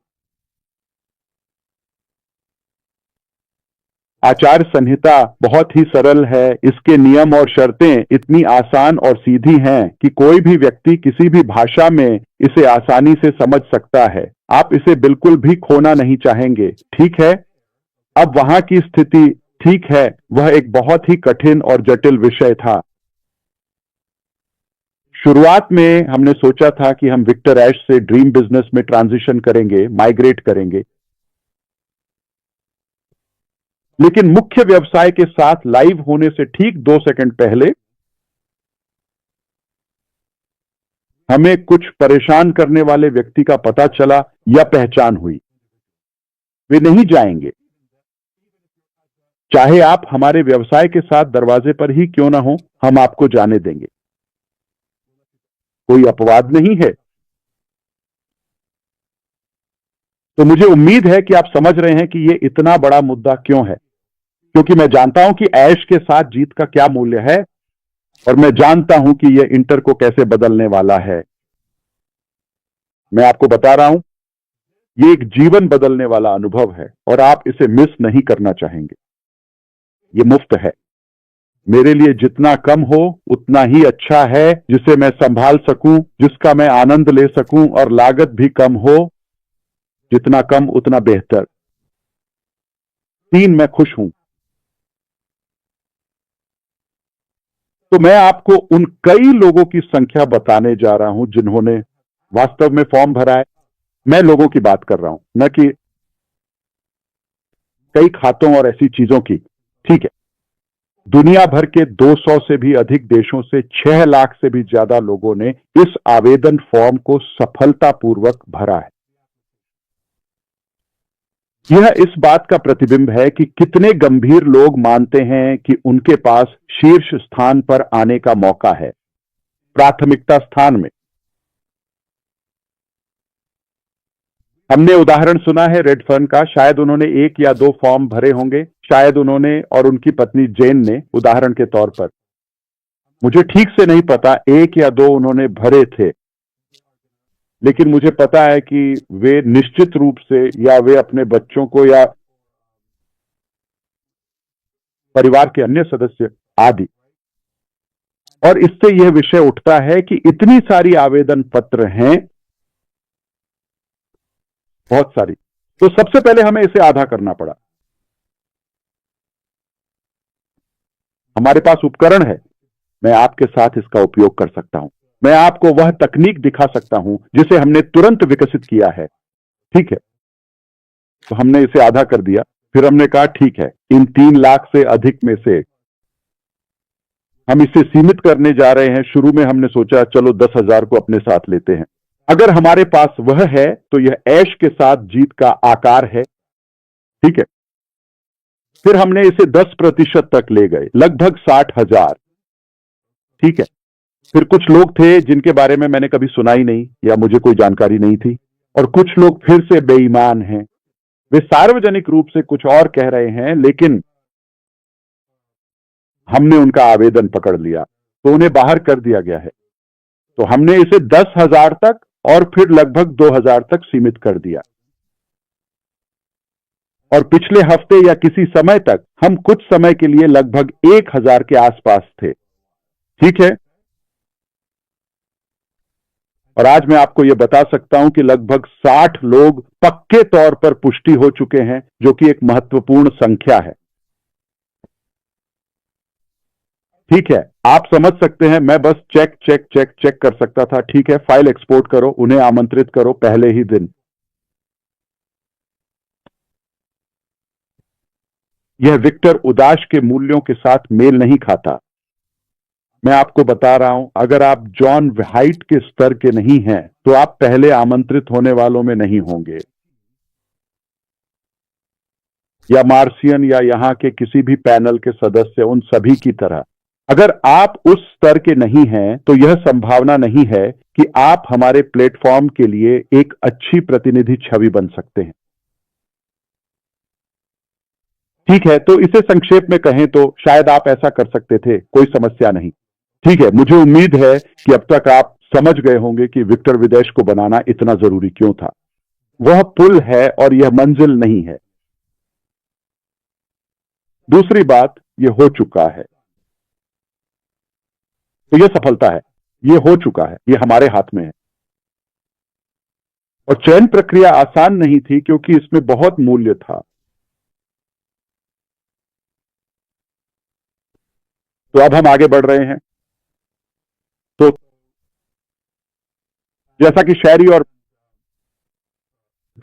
आचार संहिता बहुत ही सरल है। इसके नियम और शर्तें इतनी आसान और सीधी हैं कि कोई भी व्यक्ति किसी भी भाषा में इसे आसानी से समझ सकता है। आप इसे बिल्कुल भी खोना नहीं चाहेंगे, ठीक है। अब वहां की स्थिति, ठीक है, वह एक बहुत ही कठिन और जटिल विषय था। शुरुआत में हमने सोचा था कि हम विक्टर ऐश से ड्रीम बिजनेस में ट्रांजिशन करेंगे, माइग्रेट करेंगे, लेकिन मुख्य व्यवसाय के साथ लाइव होने से ठीक 2 सेकंड पहले हमें कुछ परेशान करने वाले व्यक्ति का पता चला या पहचान हुई। वे नहीं जाएंगे, चाहे आप हमारे व्यवसाय के साथ दरवाजे पर ही क्यों ना हो, हम आपको जाने देंगे। कोई अपवाद नहीं है। तो मुझे उम्मीद है कि आप समझ रहे हैं कि यह इतना बड़ा मुद्दा क्यों है, क्योंकि मैं जानता हूं कि ऐश के साथ जीत का क्या मूल्य है, और मैं जानता हूं कि यह इंटर को कैसे बदलने वाला है। मैं आपको बता रहा हूं, यह एक जीवन बदलने वाला अनुभव है और आप इसे मिस नहीं करना चाहेंगे। यह मुफ्त है। मेरे लिए जितना कम हो उतना ही अच्छा है, जिसे मैं संभाल सकूं, जिसका मैं आनंद ले सकूं, और लागत भी कम हो। जितना कम उतना बेहतर। 3, मैं खुश हूं। तो मैं आपको उन कई लोगों की संख्या बताने जा रहा हूं जिन्होंने वास्तव में फॉर्म भरा है। मैं लोगों की बात कर रहा हूं, न कि कई खातों और ऐसी चीजों की, ठीक है। दुनिया भर के 200 से भी अधिक देशों से 6 लाख से भी ज्यादा लोगों ने इस आवेदन फॉर्म को सफलतापूर्वक भरा है। यह इस बात का प्रतिबिंब है कि कितने गंभीर लोग मानते हैं कि उनके पास शीर्ष स्थान पर आने का मौका है, प्राथमिकता स्थान में। हमने उदाहरण सुना है रेडफर्न का, शायद उन्होंने 1 या 2 फॉर्म भरे होंगे, शायद उन्होंने और उनकी पत्नी जेन ने, उदाहरण के तौर पर। मुझे ठीक से नहीं पता 1 या 2 उन्होंने भरे थे, लेकिन मुझे पता है कि वे निश्चित रूप से, या वे अपने बच्चों को या परिवार के अन्य सदस्य आदि। और इससे यह विषय उठता है कि इतनी सारी आवेदन पत्र हैं, बहुत सारी, तो सबसे पहले हमें इसे आधा करना पड़ा। हमारे पास उपकरण है, मैं आपके साथ इसका उपयोग कर सकता हूं। मैं आपको वह तकनीक दिखा सकता हूं जिसे हमने तुरंत विकसित किया है, ठीक है। तो हमने इसे आधा कर दिया। फिर हमने कहा ठीक है, इन 3 लाख से अधिक में से हम इसे सीमित करने जा रहे हैं। शुरू में हमने सोचा चलो 10,000 को अपने साथ लेते हैं। अगर हमारे पास वह है तो यह ऐश के साथ जीत का आकार है, ठीक है। फिर हमने इसे 10% तक ले गए, लगभग 60,000, ठीक है। फिर कुछ लोग थे जिनके बारे में मैंने कभी सुना ही नहीं या मुझे कोई जानकारी नहीं थी, और कुछ लोग फिर से बेईमान हैं। वे सार्वजनिक रूप से कुछ और कह रहे हैं, लेकिन हमने उनका आवेदन पकड़ लिया तो उन्हें बाहर कर दिया गया है। तो हमने इसे 10,000 तक और फिर लगभग 2,000 तक सीमित कर दिया। और पिछले हफ्ते या किसी समय तक हम कुछ समय के लिए लगभग 1,000 के आसपास थे, ठीक है। और आज मैं आपको यह बता सकता हूं कि लगभग 60 लोग पक्के तौर पर पुष्टि हो चुके हैं, जो कि एक महत्वपूर्ण संख्या है, ठीक है। आप समझ सकते हैं, मैं बस चेक चेक चेक चेक कर सकता था, ठीक है। फाइल एक्सपोर्ट करो, उन्हें आमंत्रित करो पहले ही दिन। यह विक्टर उदाश के मूल्यों के साथ मेल नहीं खाता। मैं आपको बता रहा हूं, अगर आप जॉन हाइट के स्तर के नहीं हैं तो आप पहले आमंत्रित होने वालों में नहीं होंगे, या मार्सियन या यहां के किसी भी पैनल के सदस्य, उन सभी की तरह। अगर आप उस स्तर के नहीं हैं तो यह संभावना नहीं है कि आप हमारे प्लेटफॉर्म के लिए एक अच्छी प्रतिनिधि छवि बन सकते हैं, ठीक है। तो इसे संक्षेप में कहें तो शायद आप ऐसा कर सकते थे, कोई समस्या नहीं, ठीक है। मुझे उम्मीद है कि अब तक आप समझ गए होंगे कि विक्टर विदेश को बनाना इतना जरूरी क्यों था। वह पुल है और यह मंजिल नहीं है। दूसरी बात, यह हो चुका है, तो यह सफलता है। यह हो चुका है, यह हमारे हाथ में है। और चयन प्रक्रिया आसान नहीं थी क्योंकि इसमें बहुत मूल्य था। तो अब हम आगे बढ़ रहे हैं। तो जैसा कि शहरी और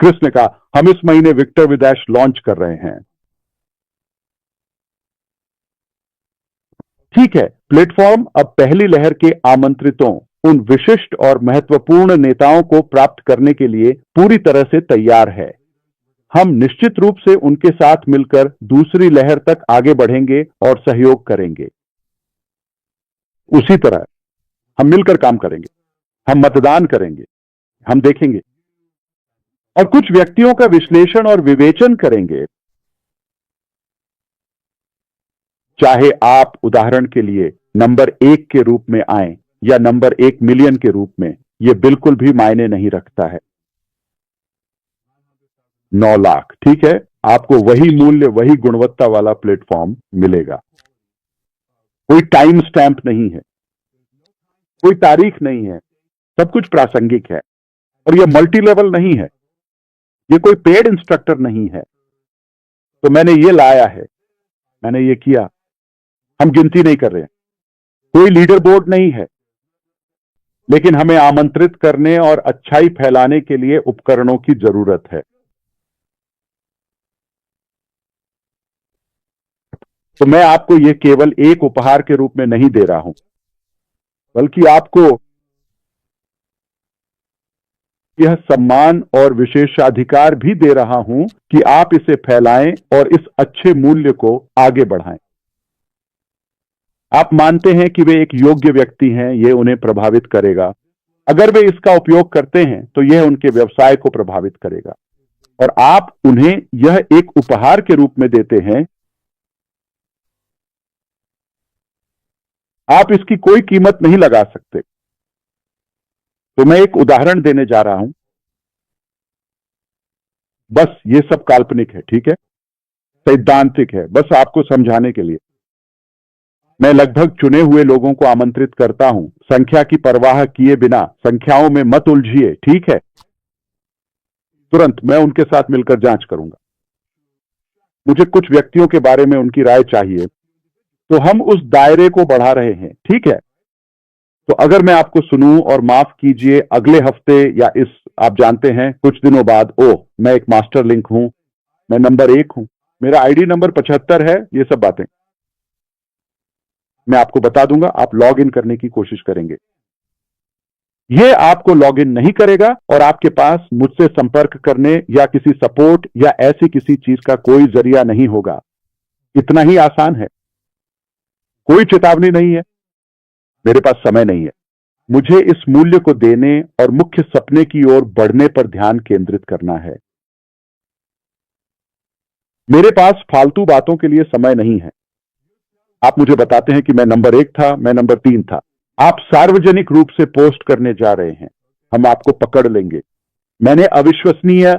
क्रिस ने कहा, हम इस महीने विक्टर विद ऐश लॉन्च कर रहे हैं। ठीक है, प्लेटफॉर्म अब पहली लहर के आमंत्रितों, उन विशिष्ट और महत्वपूर्ण नेताओं को प्राप्त करने के लिए पूरी तरह से तैयार है। हम निश्चित रूप से उनके साथ मिलकर दूसरी लहर तक आगे बढ़ेंगे और सहयोग करेंगे। उसी तरह हम मिलकर काम करेंगे, हम मतदान करेंगे, हम देखेंगे और कुछ व्यक्तियों का विश्लेषण और विवेचन करेंगे। चाहे आप उदाहरण के लिए नंबर 1 के रूप में आए या नंबर 1 मिलियन के रूप में, यह बिल्कुल भी मायने नहीं रखता है। 9 लाख, ठीक है, आपको वही मूल्य, वही गुणवत्ता वाला प्लेटफॉर्म मिलेगा। कोई टाइम स्टैंप नहीं है, कोई तारीख नहीं है, सब कुछ प्रासंगिक है। और यह मल्टी लेवल नहीं है, यह कोई पेड इंस्ट्रक्टर नहीं है। तो मैंने ये लाया है, मैंने ये किया, हम गिनती नहीं कर रहे हैं, कोई लीडर बोर्ड नहीं है, लेकिन हमें आमंत्रित करने और अच्छाई फैलाने के लिए उपकरणों की जरूरत है। तो मैं आपको यह केवल एक उपहार के रूप में नहीं दे रहा हूं, बल्कि आपको यह सम्मान और विशेषाधिकार भी दे रहा हूं कि आप इसे फैलाएं और इस अच्छे मूल्य को आगे बढ़ाएं। आप मानते हैं कि वे एक योग्य व्यक्ति हैं, यह उन्हें प्रभावित करेगा। अगर वे इसका उपयोग करते हैं तो यह उनके व्यवसाय को प्रभावित करेगा, और आप उन्हें यह एक उपहार के रूप में देते हैं। आप इसकी कोई कीमत नहीं लगा सकते। तो मैं एक उदाहरण देने जा रहा हूं, बस ये सब काल्पनिक है, ठीक है, सैद्धांतिक है, बस आपको समझाने के लिए। मैं लगभग चुने हुए लोगों को आमंत्रित करता हूं, संख्या की परवाह किए बिना। संख्याओं में मत उलझिए, ठीक है। तुरंत मैं उनके साथ मिलकर जांच करूंगा। मुझे कुछ व्यक्तियों के बारे में उनकी राय चाहिए, तो हम उस दायरे को बढ़ा रहे हैं, ठीक है। तो अगर मैं आपको सुनूं और माफ कीजिए अगले हफ्ते या इस, आप जानते हैं, कुछ दिनों बाद, ओह मैं एक मास्टर लिंक हूं, मैं नंबर 1 हूं, मेरा आईडी नंबर 75 है, ये सब बातें मैं आपको बता दूंगा। आप लॉग इन करने की कोशिश करेंगे, यह आपको लॉग इन नहीं करेगा और आपके पास मुझसे संपर्क करने या किसी सपोर्ट या ऐसी किसी चीज का कोई जरिया नहीं होगा। इतना ही आसान है। कोई चेतावनी नहीं है, मेरे पास समय नहीं है। मुझे इस मूल्य को देने और मुख्य सपने की ओर बढ़ने पर ध्यान केंद्रित करना है। मेरे पास फालतू बातों के लिए समय नहीं है। आप मुझे बताते हैं कि मैं नंबर 1 था, मैं नंबर 3 था। आप सार्वजनिक रूप से पोस्ट करने जा रहे हैं, हम आपको पकड़ लेंगे। मैंने अविश्वसनीय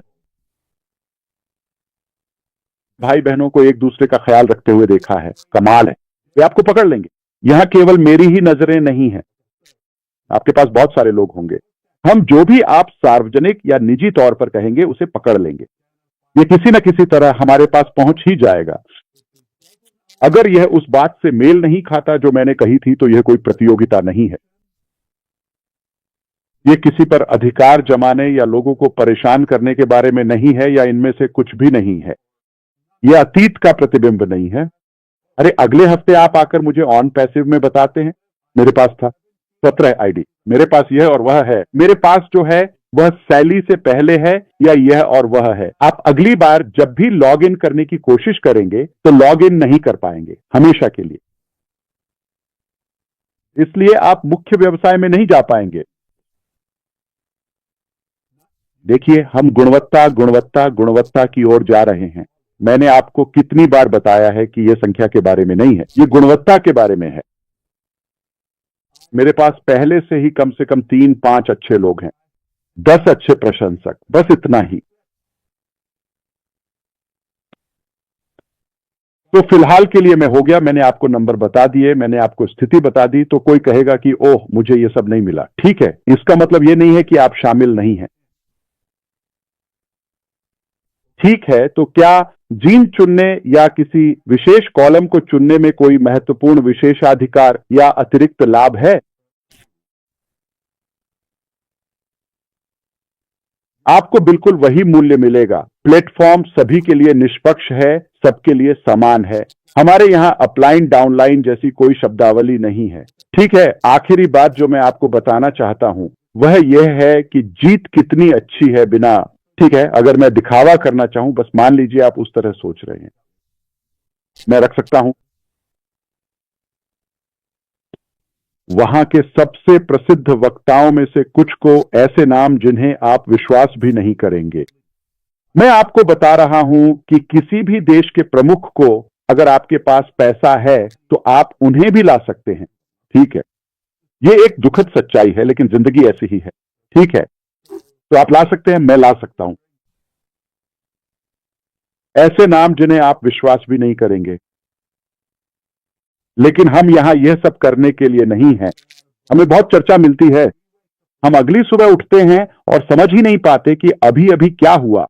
भाई बहनों को एक दूसरे का ख्याल रखते हुए देखा है, कमाल है। वे आपको पकड़ लेंगे। यहां केवल मेरी ही नजरें नहीं है, आपके पास बहुत सारे लोग होंगे। हम जो भी आप सार्वजनिक या निजी तौर पर कहेंगे उसे पकड़ लेंगे। ये किसी न किसी तरह हमारे पास पहुंच ही जाएगा। अगर यह उस बात से मेल नहीं खाता जो मैंने कही थी, तो यह कोई प्रतियोगिता नहीं है। यह किसी पर अधिकार जमाने या लोगों को परेशान करने के बारे में नहीं है, या इनमें से कुछ भी नहीं है। यह अतीत का प्रतिबिंब नहीं है। अरे अगले हफ्ते आप आकर मुझे ऑन पैसिव में बताते हैं, मेरे पास था 17 आईडी, मेरे पास यह और वह है, मेरे पास जो है वह सैली से पहले है, या यह और वह है। आप अगली बार जब भी लॉग इन करने की कोशिश करेंगे तो लॉग इन नहीं कर पाएंगे, हमेशा के लिए। इसलिए आप मुख्य व्यवसाय में नहीं जा पाएंगे। देखिए, हम गुणवत्ता गुणवत्ता गुणवत्ता की ओर जा रहे हैं। मैंने आपको कितनी बार बताया है कि यह संख्या के बारे में नहीं है, यह गुणवत्ता के बारे में है। मेरे पास पहले से ही कम से कम 3-5 अच्छे लोग हैं, 10 अच्छे प्रशंसक, बस इतना ही। तो फिलहाल के लिए मैं हो गया, मैंने आपको नंबर बता दिए, मैंने आपको स्थिति बता दी। तो कोई कहेगा कि ओह मुझे ये सब नहीं मिला, ठीक है, इसका मतलब ये नहीं है कि आप शामिल नहीं हैं। ठीक है, तो क्या जीन चुनने या किसी विशेष कॉलम को चुनने में कोई महत्वपूर्ण विशेषाधिकार या अतिरिक्त लाभ है? आपको बिल्कुल वही मूल्य मिलेगा। प्लेटफॉर्म सभी के लिए निष्पक्ष है, सबके लिए समान है। हमारे यहां अपलाइन डाउनलाइन जैसी कोई शब्दावली नहीं है। ठीक है, आखिरी बात जो मैं आपको बताना चाहता हूं वह यह है कि जीत कितनी अच्छी है बिना, ठीक है, अगर मैं दिखावा करना चाहूं, बस मान लीजिए आप उस तरह सोच रहे हैं, मैं रख सकता हूं वहां के सबसे प्रसिद्ध वक्ताओं में से कुछ को, ऐसे नाम जिन्हें आप विश्वास भी नहीं करेंगे। मैं आपको बता रहा हूं कि किसी भी देश के प्रमुख को अगर आपके पास पैसा है तो आप उन्हें भी ला सकते हैं। ठीक है, ये एक दुखद सच्चाई है लेकिन जिंदगी ऐसी ही है। ठीक है, तो आप ला सकते हैं, मैं ला सकता हूं ऐसे नाम जिन्हें आप विश्वास भी नहीं करेंगे। लेकिन हम यहां यह सब करने के लिए नहीं हैं। हमें बहुत चर्चा मिलती है, हम अगली सुबह उठते हैं और समझ ही नहीं पाते कि अभी अभी क्या हुआ।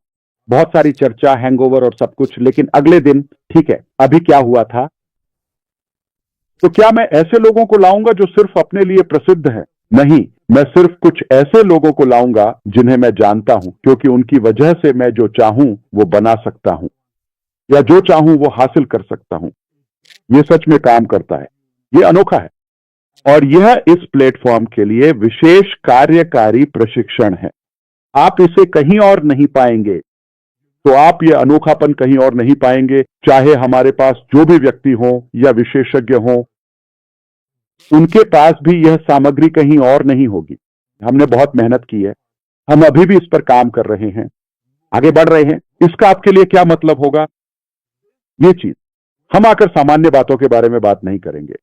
बहुत सारी चर्चा, हैंगओवर और सब कुछ, लेकिन अगले दिन ठीक है, अभी क्या हुआ था। तो क्या मैं ऐसे लोगों को लाऊंगा जो सिर्फ अपने लिए प्रसिद्ध हैं? नहीं, मैं सिर्फ कुछ ऐसे लोगों को लाऊंगा जिन्हें मैं जानता हूं, क्योंकि उनकी वजह से मैं जो चाहूं वो बना सकता हूं या जो चाहूं वो हासिल कर सकता हूं। ये सच में काम करता है, ये अनोखा है, और यह इस प्लेटफॉर्म के लिए विशेष कार्यकारी प्रशिक्षण है। आप इसे कहीं और नहीं पाएंगे। तो आप ये अनोखापन कहीं और नहीं पाएंगे, चाहे हमारे पास जो भी व्यक्ति हो या विशेषज्ञ हो, उनके पास भी यह सामग्री कहीं और नहीं होगी। हमने बहुत मेहनत की है, हम अभी भी इस पर काम कर रहे हैं, आगे बढ़ रहे हैं। इसका आपके लिए क्या मतलब होगा? ये चीज, हम आकर सामान्य बातों के बारे में बात नहीं करेंगे,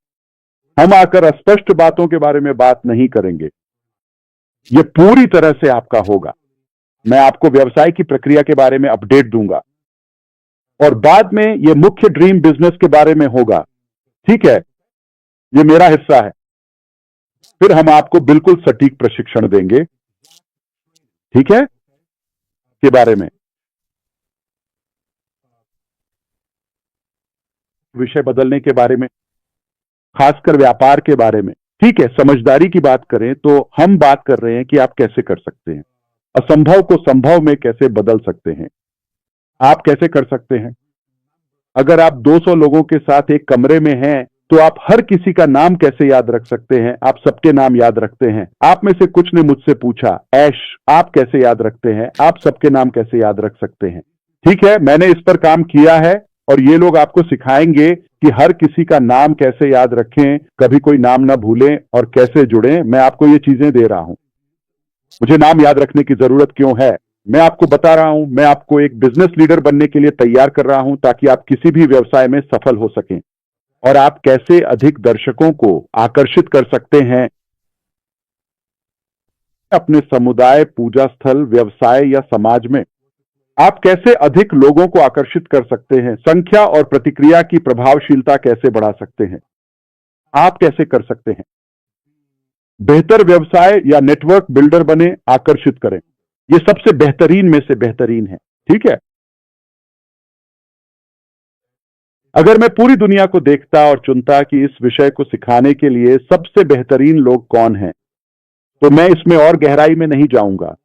हम आकर अस्पष्ट बातों के बारे में बात नहीं करेंगे। ये पूरी तरह से आपका होगा। मैं आपको व्यवसाय की प्रक्रिया के बारे में अपडेट दूंगा और बाद में ये मुख्य ड्रीम बिजनेस के बारे में होगा। ठीक है, ये मेरा हिस्सा है। फिर हम आपको बिल्कुल सटीक प्रशिक्षण देंगे, ठीक है, के बारे में, विषय बदलने के बारे में, खासकर व्यापार के बारे में। ठीक है, समझदारी की बात करें तो हम बात कर रहे हैं कि आप कैसे कर सकते हैं, असंभव को संभव में कैसे बदल सकते हैं। आप कैसे कर सकते हैं? अगर आप 200 लोगों के साथ एक कमरे में हैं तो आप हर किसी का नाम कैसे याद रख सकते हैं? आप सबके नाम याद रखते हैं। आप में से कुछ ने मुझसे पूछा, ऐश आप कैसे याद रखते हैं? आप सबके नाम कैसे याद रख सकते हैं? ठीक है, मैंने इस पर काम किया है और ये लोग आपको सिखाएंगे कि हर किसी का नाम कैसे याद रखें, कभी कोई नाम ना भूलें और कैसे जुड़ें। मैं आपको ये चीजें दे रहा हूं। मुझे नाम याद रखने की जरूरत क्यों है? मैं आपको बता रहा हूं, मैं आपको एक बिजनेस लीडर बनने के लिए तैयार कर रहा हूं ताकि आप किसी भी व्यवसाय में सफल हो सकें। और आप कैसे अधिक दर्शकों को आकर्षित कर सकते हैं अपने समुदाय, पूजा स्थल, व्यवसाय या समाज में। आप कैसे अधिक लोगों को आकर्षित कर सकते हैं, संख्या और प्रतिक्रिया की प्रभावशीलता कैसे बढ़ा सकते हैं, आप कैसे कर सकते हैं। बेहतर व्यवसाय या नेटवर्क बिल्डर बने, आकर्षित करें। ये सबसे बेहतरीन में से बेहतरीन है। ठीक है, अगर मैं पूरी दुनिया को देखता और चुनता कि इस विषय को सिखाने के लिए सबसे बेहतरीन लोग कौन हैं, तो मैं इसमें और गहराई में नहीं जाऊंगा।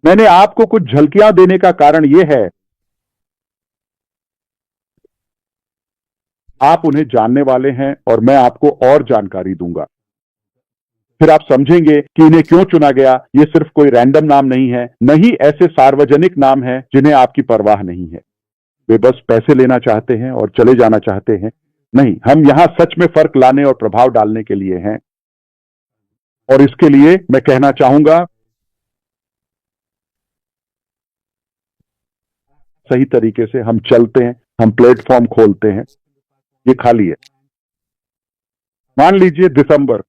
मैंने आपको कुछ झलकियां देने का कारण यह है, आप उन्हें जानने वाले हैं और मैं आपको और जानकारी दूंगा। फिर आप समझेंगे कि इन्हें क्यों चुना गया। ये सिर्फ कोई रैंडम नाम नहीं है, नहीं ऐसे सार्वजनिक नाम है जिन्हें आपकी परवाह नहीं है। वे बस पैसे लेना चाहते हैं और चले जाना चाहते हैं। नहीं, हम यहां सच में फर्क लाने और प्रभाव डालने के लिए हैं। और इसके लिए मैं कहना चाहूंगा, सही तरीके से हम चलते हैं, हम प्लेटफॉर्म खोलते हैं। ये खाली है। मान लीजिए दिसंबर,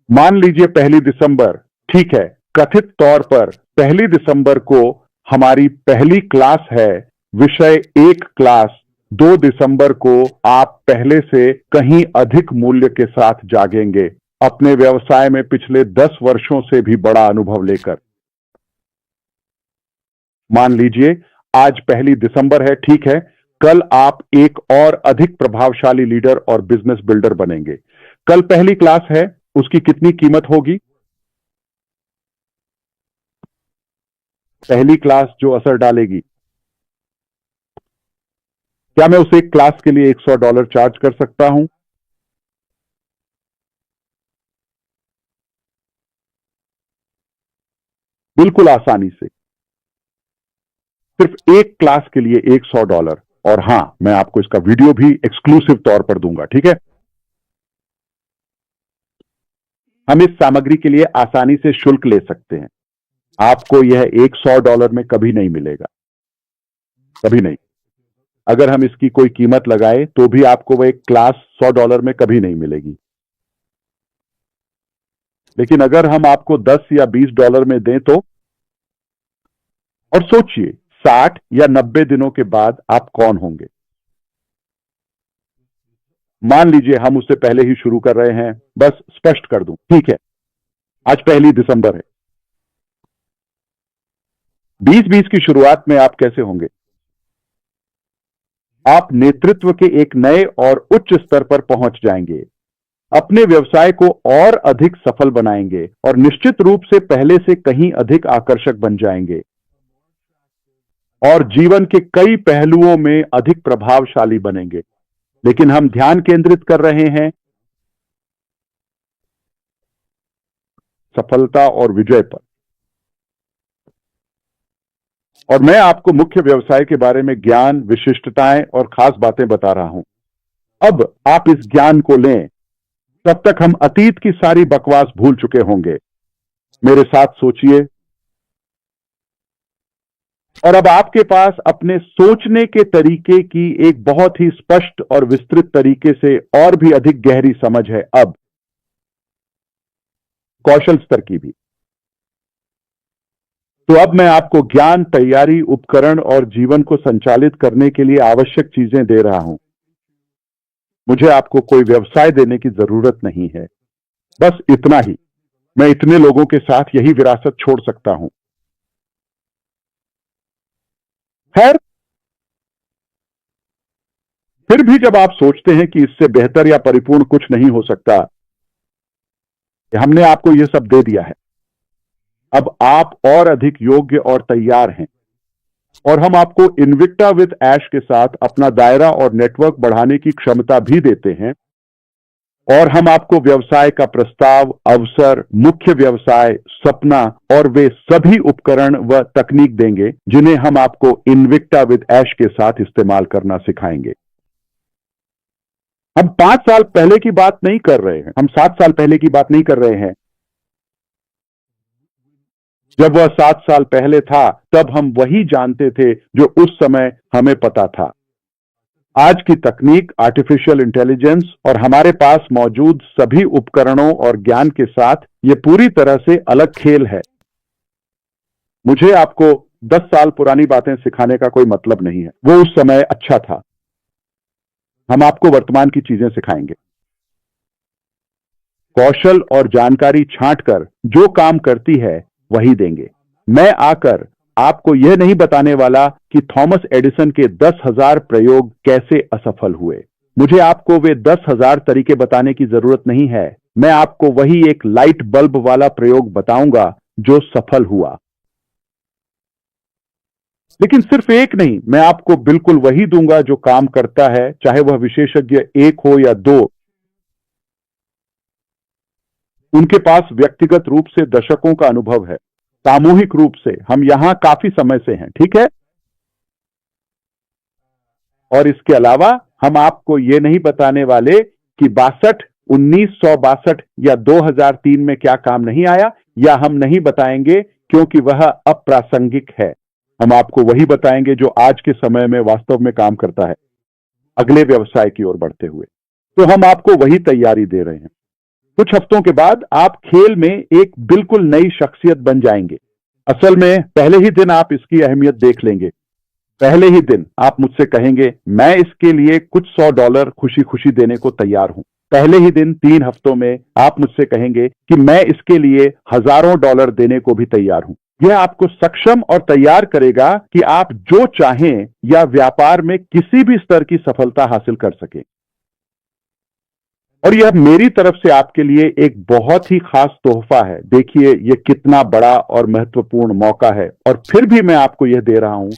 मान लीजिए 1 दिसंबर, ठीक है, कथित तौर पर 1 दिसंबर को हमारी पहली क्लास है, विषय 1 क्लास। 2 दिसंबर को आप पहले से कहीं अधिक मूल्य के साथ जागेंगे, अपने व्यवसाय में पिछले 10 वर्षों से भी बड़ा अनुभव लेकर। मान लीजिए आज 1 दिसंबर है, ठीक है। कल आप एक और अधिक प्रभावशाली लीडर और बिजनेस बिल्डर बनेंगे। कल पहली क्लास है, उसकी कितनी कीमत होगी? पहली क्लास जो असर डालेगी, क्या मैं उस एक क्लास के लिए $100 चार्ज कर सकता हूं? बिल्कुल आसानी से, सिर्फ एक क्लास के लिए $100। और हां, मैं आपको इसका वीडियो भी एक्सक्लूसिव तौर पर दूंगा, ठीक है। हम इस सामग्री के लिए आसानी से शुल्क ले सकते हैं। आपको यह $100 में कभी नहीं मिलेगा, कभी नहीं। अगर हम इसकी कोई कीमत लगाए तो भी आपको वह एक क्लास $100 में कभी नहीं मिलेगी। लेकिन अगर हम आपको $10 या $20 में दें तो, और सोचिए 60 या 90 दिनों के बाद आप कौन होंगे? मान लीजिए हम उससे पहले ही शुरू कर रहे हैं, बस स्पष्ट कर दूं, ठीक है। आज 1 दिसंबर है। 2020 की शुरुआत में आप कैसे होंगे? आप नेतृत्व के एक नए और उच्च स्तर पर पहुंच जाएंगे, अपने व्यवसाय को और अधिक सफल बनाएंगे और निश्चित रूप से पहले से कहीं अधिक आकर्षक बन जाएंगे और जीवन के कई पहलुओं में अधिक प्रभावशाली बनेंगे। लेकिन हम ध्यान केंद्रित कर रहे हैं सफलता और विजय पर। और मैं आपको मुख्य व्यवसाय के बारे में ज्ञान, विशिष्टताएं और खास बातें बता रहा हूं। अब आप इस ज्ञान को लें, तब तक हम अतीत की सारी बकवास भूल चुके होंगे। मेरे साथ सोचिए, और अब आपके पास अपने सोचने के तरीके की एक बहुत ही स्पष्ट और विस्तृत तरीके से और भी अधिक गहरी समझ है, अब कौशल स्तर की भी। तो अब मैं आपको ज्ञान, तैयारी, उपकरण और जीवन को संचालित करने के लिए आवश्यक चीजें दे रहा हूं। मुझे आपको कोई व्यवसाय देने की जरूरत नहीं है, बस इतना ही। मैं इतने लोगों के साथ यही विरासत छोड़ सकता हूं। खैर, फिर भी जब आप सोचते हैं कि इससे बेहतर या परिपूर्ण कुछ नहीं हो सकता, हमने आपको यह सब दे दिया है। अब आप और अधिक योग्य और तैयार हैं, और हम आपको इन्विक्टा विद ऐश के साथ अपना दायरा और नेटवर्क बढ़ाने की क्षमता भी देते हैं। और हम आपको व्यवसाय का प्रस्ताव, अवसर, मुख्य व्यवसाय, सपना और वे सभी उपकरण व तकनीक देंगे जिन्हें हम आपको इन्विक्टा विद ऐश के साथ इस्तेमाल करना सिखाएंगे। हम 5 साल पहले की बात नहीं कर रहे हैं, हम 7 साल पहले की बात नहीं कर रहे हैं। जब वह 7 साल पहले था, तब हम वही जानते थे जो उस समय हमें पता था। आज की तकनीक, आर्टिफिशियल इंटेलिजेंस और हमारे पास मौजूद सभी उपकरणों और ज्ञान के साथ यह पूरी तरह से अलग खेल है। मुझे आपको 10 साल पुरानी बातें सिखाने का कोई मतलब नहीं है, वो उस समय अच्छा था। हम आपको वर्तमान की चीजें सिखाएंगे। कौशल और जानकारी छांटकर जो काम करती है वही देंगे। मैं आकर आपको यह नहीं बताने वाला कि थॉमस एडिसन के 10,000 प्रयोग कैसे असफल हुए। मुझे आपको वे 10,000 तरीके बताने की जरूरत नहीं है। मैं आपको वही एक लाइट बल्ब वाला प्रयोग बताऊंगा जो सफल हुआ। लेकिन सिर्फ एक नहीं, मैं आपको बिल्कुल वही दूंगा जो काम करता है, चाहे वह विशेषज्ञ 1 हो या 2। उनके पास व्यक्तिगत रूप से दशकों का अनुभव है, सामूहिक रूप से हम यहां काफी समय से हैं, ठीक है। और इसके अलावा हम आपको यह नहीं बताने वाले कि 1962 या 2003 में क्या काम नहीं आया, या हम नहीं बताएंगे क्योंकि वह अप्रासंगिक है। हम आपको वही बताएंगे जो आज के समय में वास्तव में काम करता है, अगले व्यवसाय की ओर बढ़ते हुए। तो हम आपको वही तैयारी दे रहे हैं। कुछ हफ्तों के बाद आप खेल में एक बिल्कुल नई शख्सियत बन जाएंगे। असल में पहले ही दिन आप इसकी अहमियत देख लेंगे। पहले ही दिन आप मुझसे कहेंगे, मैं इसके लिए कुछ $100 खुशी खुशी देने को तैयार हूं। पहले ही दिन 3 हफ्तों में आप मुझसे कहेंगे कि मैं इसके लिए हजारों डॉलर देने को भी तैयार हूं। यह आपको सक्षम और तैयार करेगा कि आप जो चाहें या व्यापार में किसी भी स्तर की सफलता हासिल कर सकें। और यह मेरी तरफ से आपके लिए एक बहुत ही खास तोहफा है। देखिए यह कितना बड़ा और महत्वपूर्ण मौका है, और फिर भी मैं आपको यह दे रहा हूं।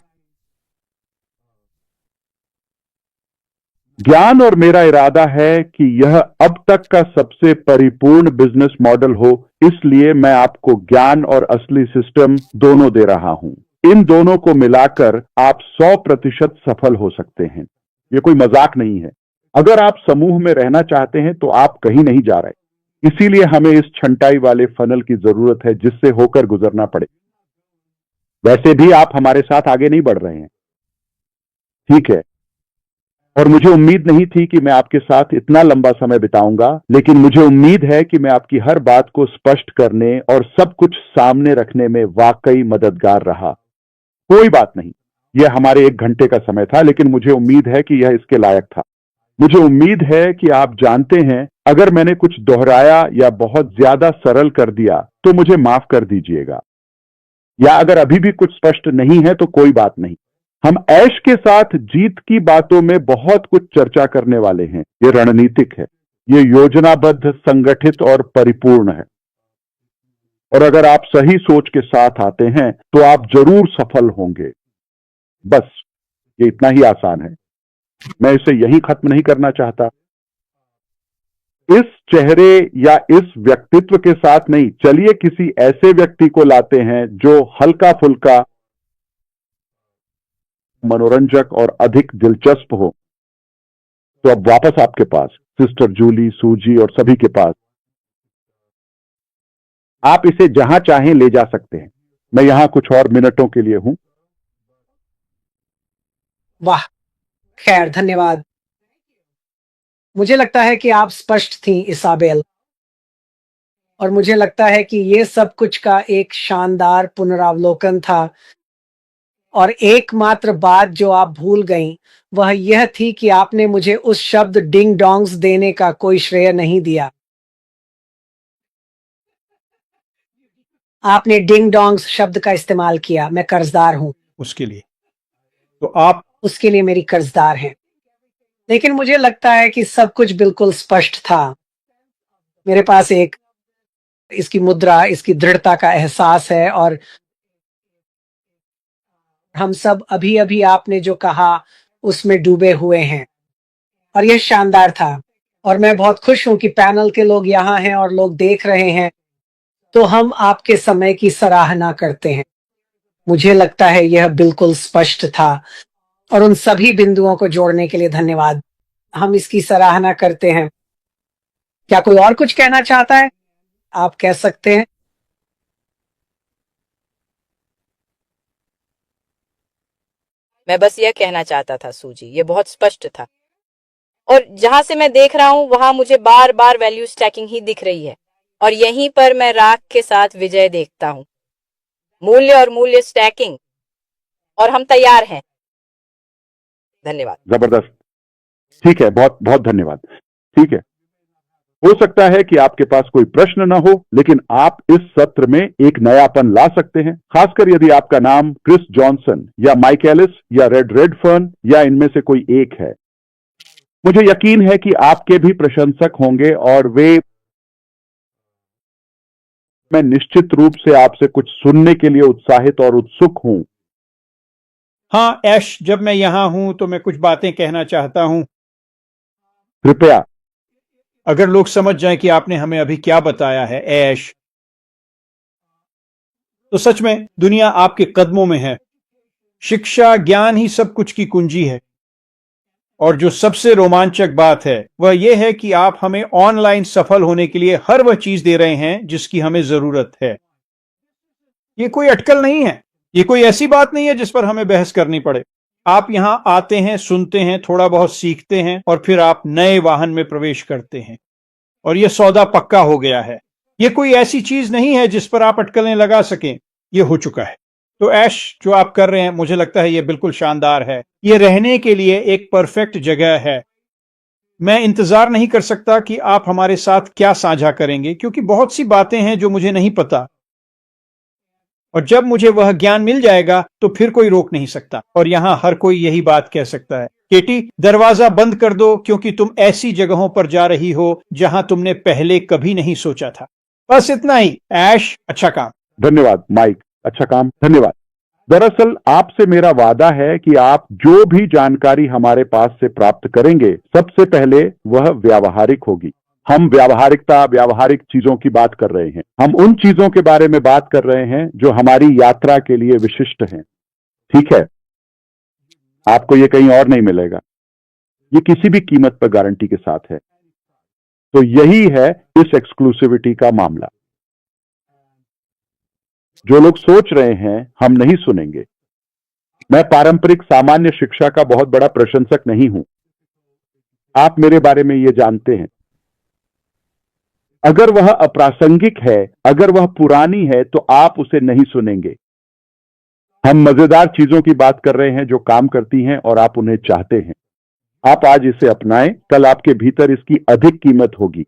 ज्ञान और मेरा इरादा है कि यह अब तक का सबसे परिपूर्ण बिजनेस मॉडल हो, इसलिए मैं आपको ज्ञान और असली सिस्टम दोनों दे रहा हूं। इन दोनों को मिलाकर आप 100% सफल हो सकते हैं। यह कोई मजाक नहीं है। अगर आप समूह में रहना चाहते हैं तो आप कहीं नहीं जा रहे। इसीलिए हमें इस छंटाई वाले फनल की जरूरत है जिससे होकर गुजरना पड़े। वैसे भी आप हमारे साथ आगे नहीं बढ़ रहे हैं, ठीक है? और मुझे उम्मीद नहीं थी कि मैं आपके साथ इतना लंबा समय बिताऊंगा, लेकिन मुझे उम्मीद है कि मैं आपकी हर बात को स्पष्ट करने और सब कुछ सामने रखने में वाकई मददगार रहा। कोई बात नहीं, यह हमारे 1 घंटे का समय था, लेकिन मुझे उम्मीद है कि यह इसके लायक था। मुझे उम्मीद है कि आप जानते हैं, अगर मैंने कुछ दोहराया या बहुत ज्यादा सरल कर दिया तो मुझे माफ कर दीजिएगा, या अगर अभी भी कुछ स्पष्ट नहीं है तो कोई बात नहीं। हम ऐश के साथ जीत की बातों में बहुत कुछ चर्चा करने वाले हैं। ये रणनीतिक है, ये योजनाबद्ध, संगठित और परिपूर्ण है। और अगर आप सही सोच के साथ आते हैं तो आप जरूर सफल होंगे। बस ये इतना ही आसान है। मैं इसे यहीं खत्म नहीं करना चाहता। इस चेहरे या इस व्यक्तित्व के साथ नहीं, चलिए किसी ऐसे व्यक्ति को लाते हैं जो हल्का फुल्का, मनोरंजक और अधिक दिलचस्प हो। तो अब वापस आपके पास, सिस्टर जूली, सूजी और सभी के पास। आप इसे जहां चाहें ले जा सकते हैं। मैं यहां कुछ और मिनटों के लिए हूं। वाह, खैर धन्यवाद। मुझे लगता है कि आप स्पष्ट थीं इसाबेल, और मुझे लगता है कि ये सब कुछ का एक शानदार पुनरावलोकन था। और एकमात्र बात जो आप भूल गईं वह यह थी कि आपने मुझे उस शब्द डिंग डोंग्स देने का कोई श्रेय नहीं दिया। आपने डिंग डोंग्स शब्द का इस्तेमाल किया। मैं कर्जदार हूं उसके लिए। तो आप उसके लिए मेरी कर्जदार हैं। लेकिन मुझे लगता है कि सब कुछ बिल्कुल स्पष्ट था। मेरे पास एक इसकी मुद्रा, इसकी दृढ़ता का एहसास है, और हम सब अभी-अभी आपने जो कहा उसमें डूबे हुए हैं, और यह शानदार था। और मैं बहुत खुश हूं कि पैनल के लोग यहाँ हैं और लोग देख रहे हैं, तो हम आपके समय की सराहना करते हैं। मुझे लगता है यह बिल्कुल स्पष्ट था, और उन सभी बिंदुओं को जोड़ने के लिए धन्यवाद। हम इसकी सराहना करते हैं। क्या कोई और कुछ कहना चाहता है? आप कह सकते हैं। मैं बस यह कहना चाहता था सूजी, ये बहुत स्पष्ट था। और जहां से मैं देख रहा हूं वहां मुझे बार बार वैल्यू स्टैकिंग ही दिख रही है, और यहीं पर मैं राख के साथ विजय देखता हूं। मूल्य और मूल्य स्टैकिंग, और हम तैयार हैं। धन्यवाद। जबरदस्त। ठीक है, बहुत बहुत धन्यवाद। ठीक है, हो सकता है कि आपके पास कोई प्रश्न न हो, लेकिन आप इस सत्र में एक नयापन ला सकते हैं, खासकर यदि आपका नाम क्रिस जॉनसन या माइक एलिस या रेडफर्न या इनमें से कोई एक है। मुझे यकीन है कि आपके भी प्रशंसक होंगे, और मैं निश्चित रूप से आपसे कुछ सुनने के लिए उत्साहित और उत्सुक हूं। हाँ ऐश, जब मैं यहां हूं तो मैं कुछ बातें कहना चाहता हूं। कृपया। अगर लोग समझ जाएं कि आपने हमें अभी क्या बताया है ऐश, तो सच में दुनिया आपके कदमों में है। शिक्षा, ज्ञान ही सब कुछ की कुंजी है। और जो सबसे रोमांचक बात है वह यह है कि आप हमें ऑनलाइन सफल होने के लिए हर वह चीज दे रहे हैं जिसकी हमें जरूरत है। ये कोई अटकल नहीं है, ये कोई ऐसी बात नहीं है जिस पर हमें बहस करनी पड़े। आप यहां आते हैं, सुनते हैं, थोड़ा बहुत सीखते हैं, और फिर आप नए वाहन में प्रवेश करते हैं, और यह सौदा पक्का हो गया है। यह कोई ऐसी चीज नहीं है जिस पर आप अटकलें लगा सकें। यह हो चुका है। तो ऐश, जो आप कर रहे हैं, मुझे लगता है यह बिल्कुल शानदार है। यह रहने के लिए एक परफेक्ट जगह है। मैं इंतजार नहीं कर सकता कि आप हमारे साथ क्या साझा करेंगे, क्योंकि बहुत सी बातें हैं जो मुझे नहीं पता। और जब मुझे वह ज्ञान मिल जाएगा तो फिर कोई रोक नहीं सकता। और यहाँ हर कोई यही बात कह सकता है, केटी दरवाजा बंद कर दो, क्योंकि तुम ऐसी जगहों पर जा रही हो जहां तुमने पहले कभी नहीं सोचा था। बस इतना ही। ऐश, अच्छा काम। धन्यवाद माइक, अच्छा काम, धन्यवाद। दरअसल आपसे मेरा वादा है कि आप जो भी जानकारी हमारे पास से प्राप्त करेंगे, सबसे पहले वह व्यावहारिक होगी। हम व्यावहारिक चीजों की बात कर रहे हैं। हम उन चीजों के बारे में बात कर रहे हैं जो हमारी यात्रा के लिए विशिष्ट हैं। ठीक है, आपको ये कहीं और नहीं मिलेगा, ये किसी भी कीमत पर गारंटी के साथ है। तो यही है इस एक्सक्लूसिविटी का मामला। जो लोग सोच रहे हैं हम नहीं सुनेंगे, मैं पारंपरिक सामान्य शिक्षा का बहुत बड़ा प्रशंसक नहीं हूं। आप मेरे बारे में ये जानते हैं। अगर वह अप्रासंगिक है, अगर वह पुरानी है, तो आप उसे नहीं सुनेंगे। हम मजेदार चीजों की बात कर रहे हैं जो काम करती हैं और आप उन्हें चाहते हैं। आप आज इसे अपनाएं, कल आपके भीतर इसकी अधिक कीमत होगी।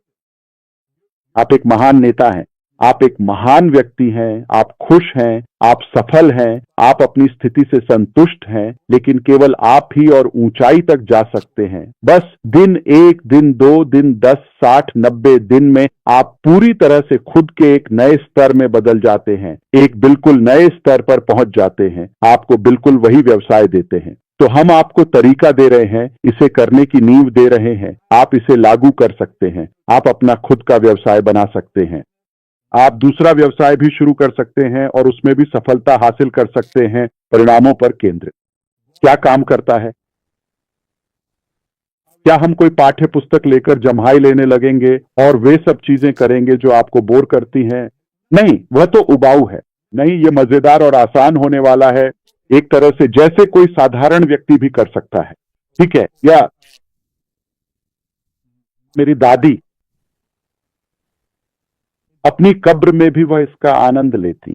आप एक महान नेता हैं, आप एक महान व्यक्ति हैं, आप खुश हैं, आप सफल हैं, आप अपनी स्थिति से संतुष्ट हैं, लेकिन केवल आप ही और ऊंचाई तक जा सकते हैं। बस दिन 1, दिन 2, दिन 10, 60, 90 दिन में आप पूरी तरह से खुद के एक नए स्तर में बदल जाते हैं, एक बिल्कुल नए स्तर पर पहुंच जाते हैं। आपको बिल्कुल वही व्यवसाय देते हैं। तो हम आपको तरीका दे रहे हैं, इसे करने की नींव दे रहे हैं। आप इसे लागू कर सकते हैं। आप अपना खुद का व्यवसाय बना सकते हैं। आप दूसरा व्यवसाय भी शुरू कर सकते हैं और उसमें भी सफलता हासिल कर सकते हैं, परिणामों पर केंद्रित। क्या काम करता है? क्या हम कोई पाठ्य पुस्तक लेकर जम्हाई लेने लगेंगे और वे सब चीजें करेंगे जो आपको बोर करती हैं? नहीं, वह तो उबाऊ है। नहीं, ये मजेदार और आसान होने वाला है, एक तरह से जैसे कोई साधारण व्यक्ति भी कर सकता है। ठीक है? या मेरी दादी, अपनी कब्र में भी वह इसका आनंद लेती।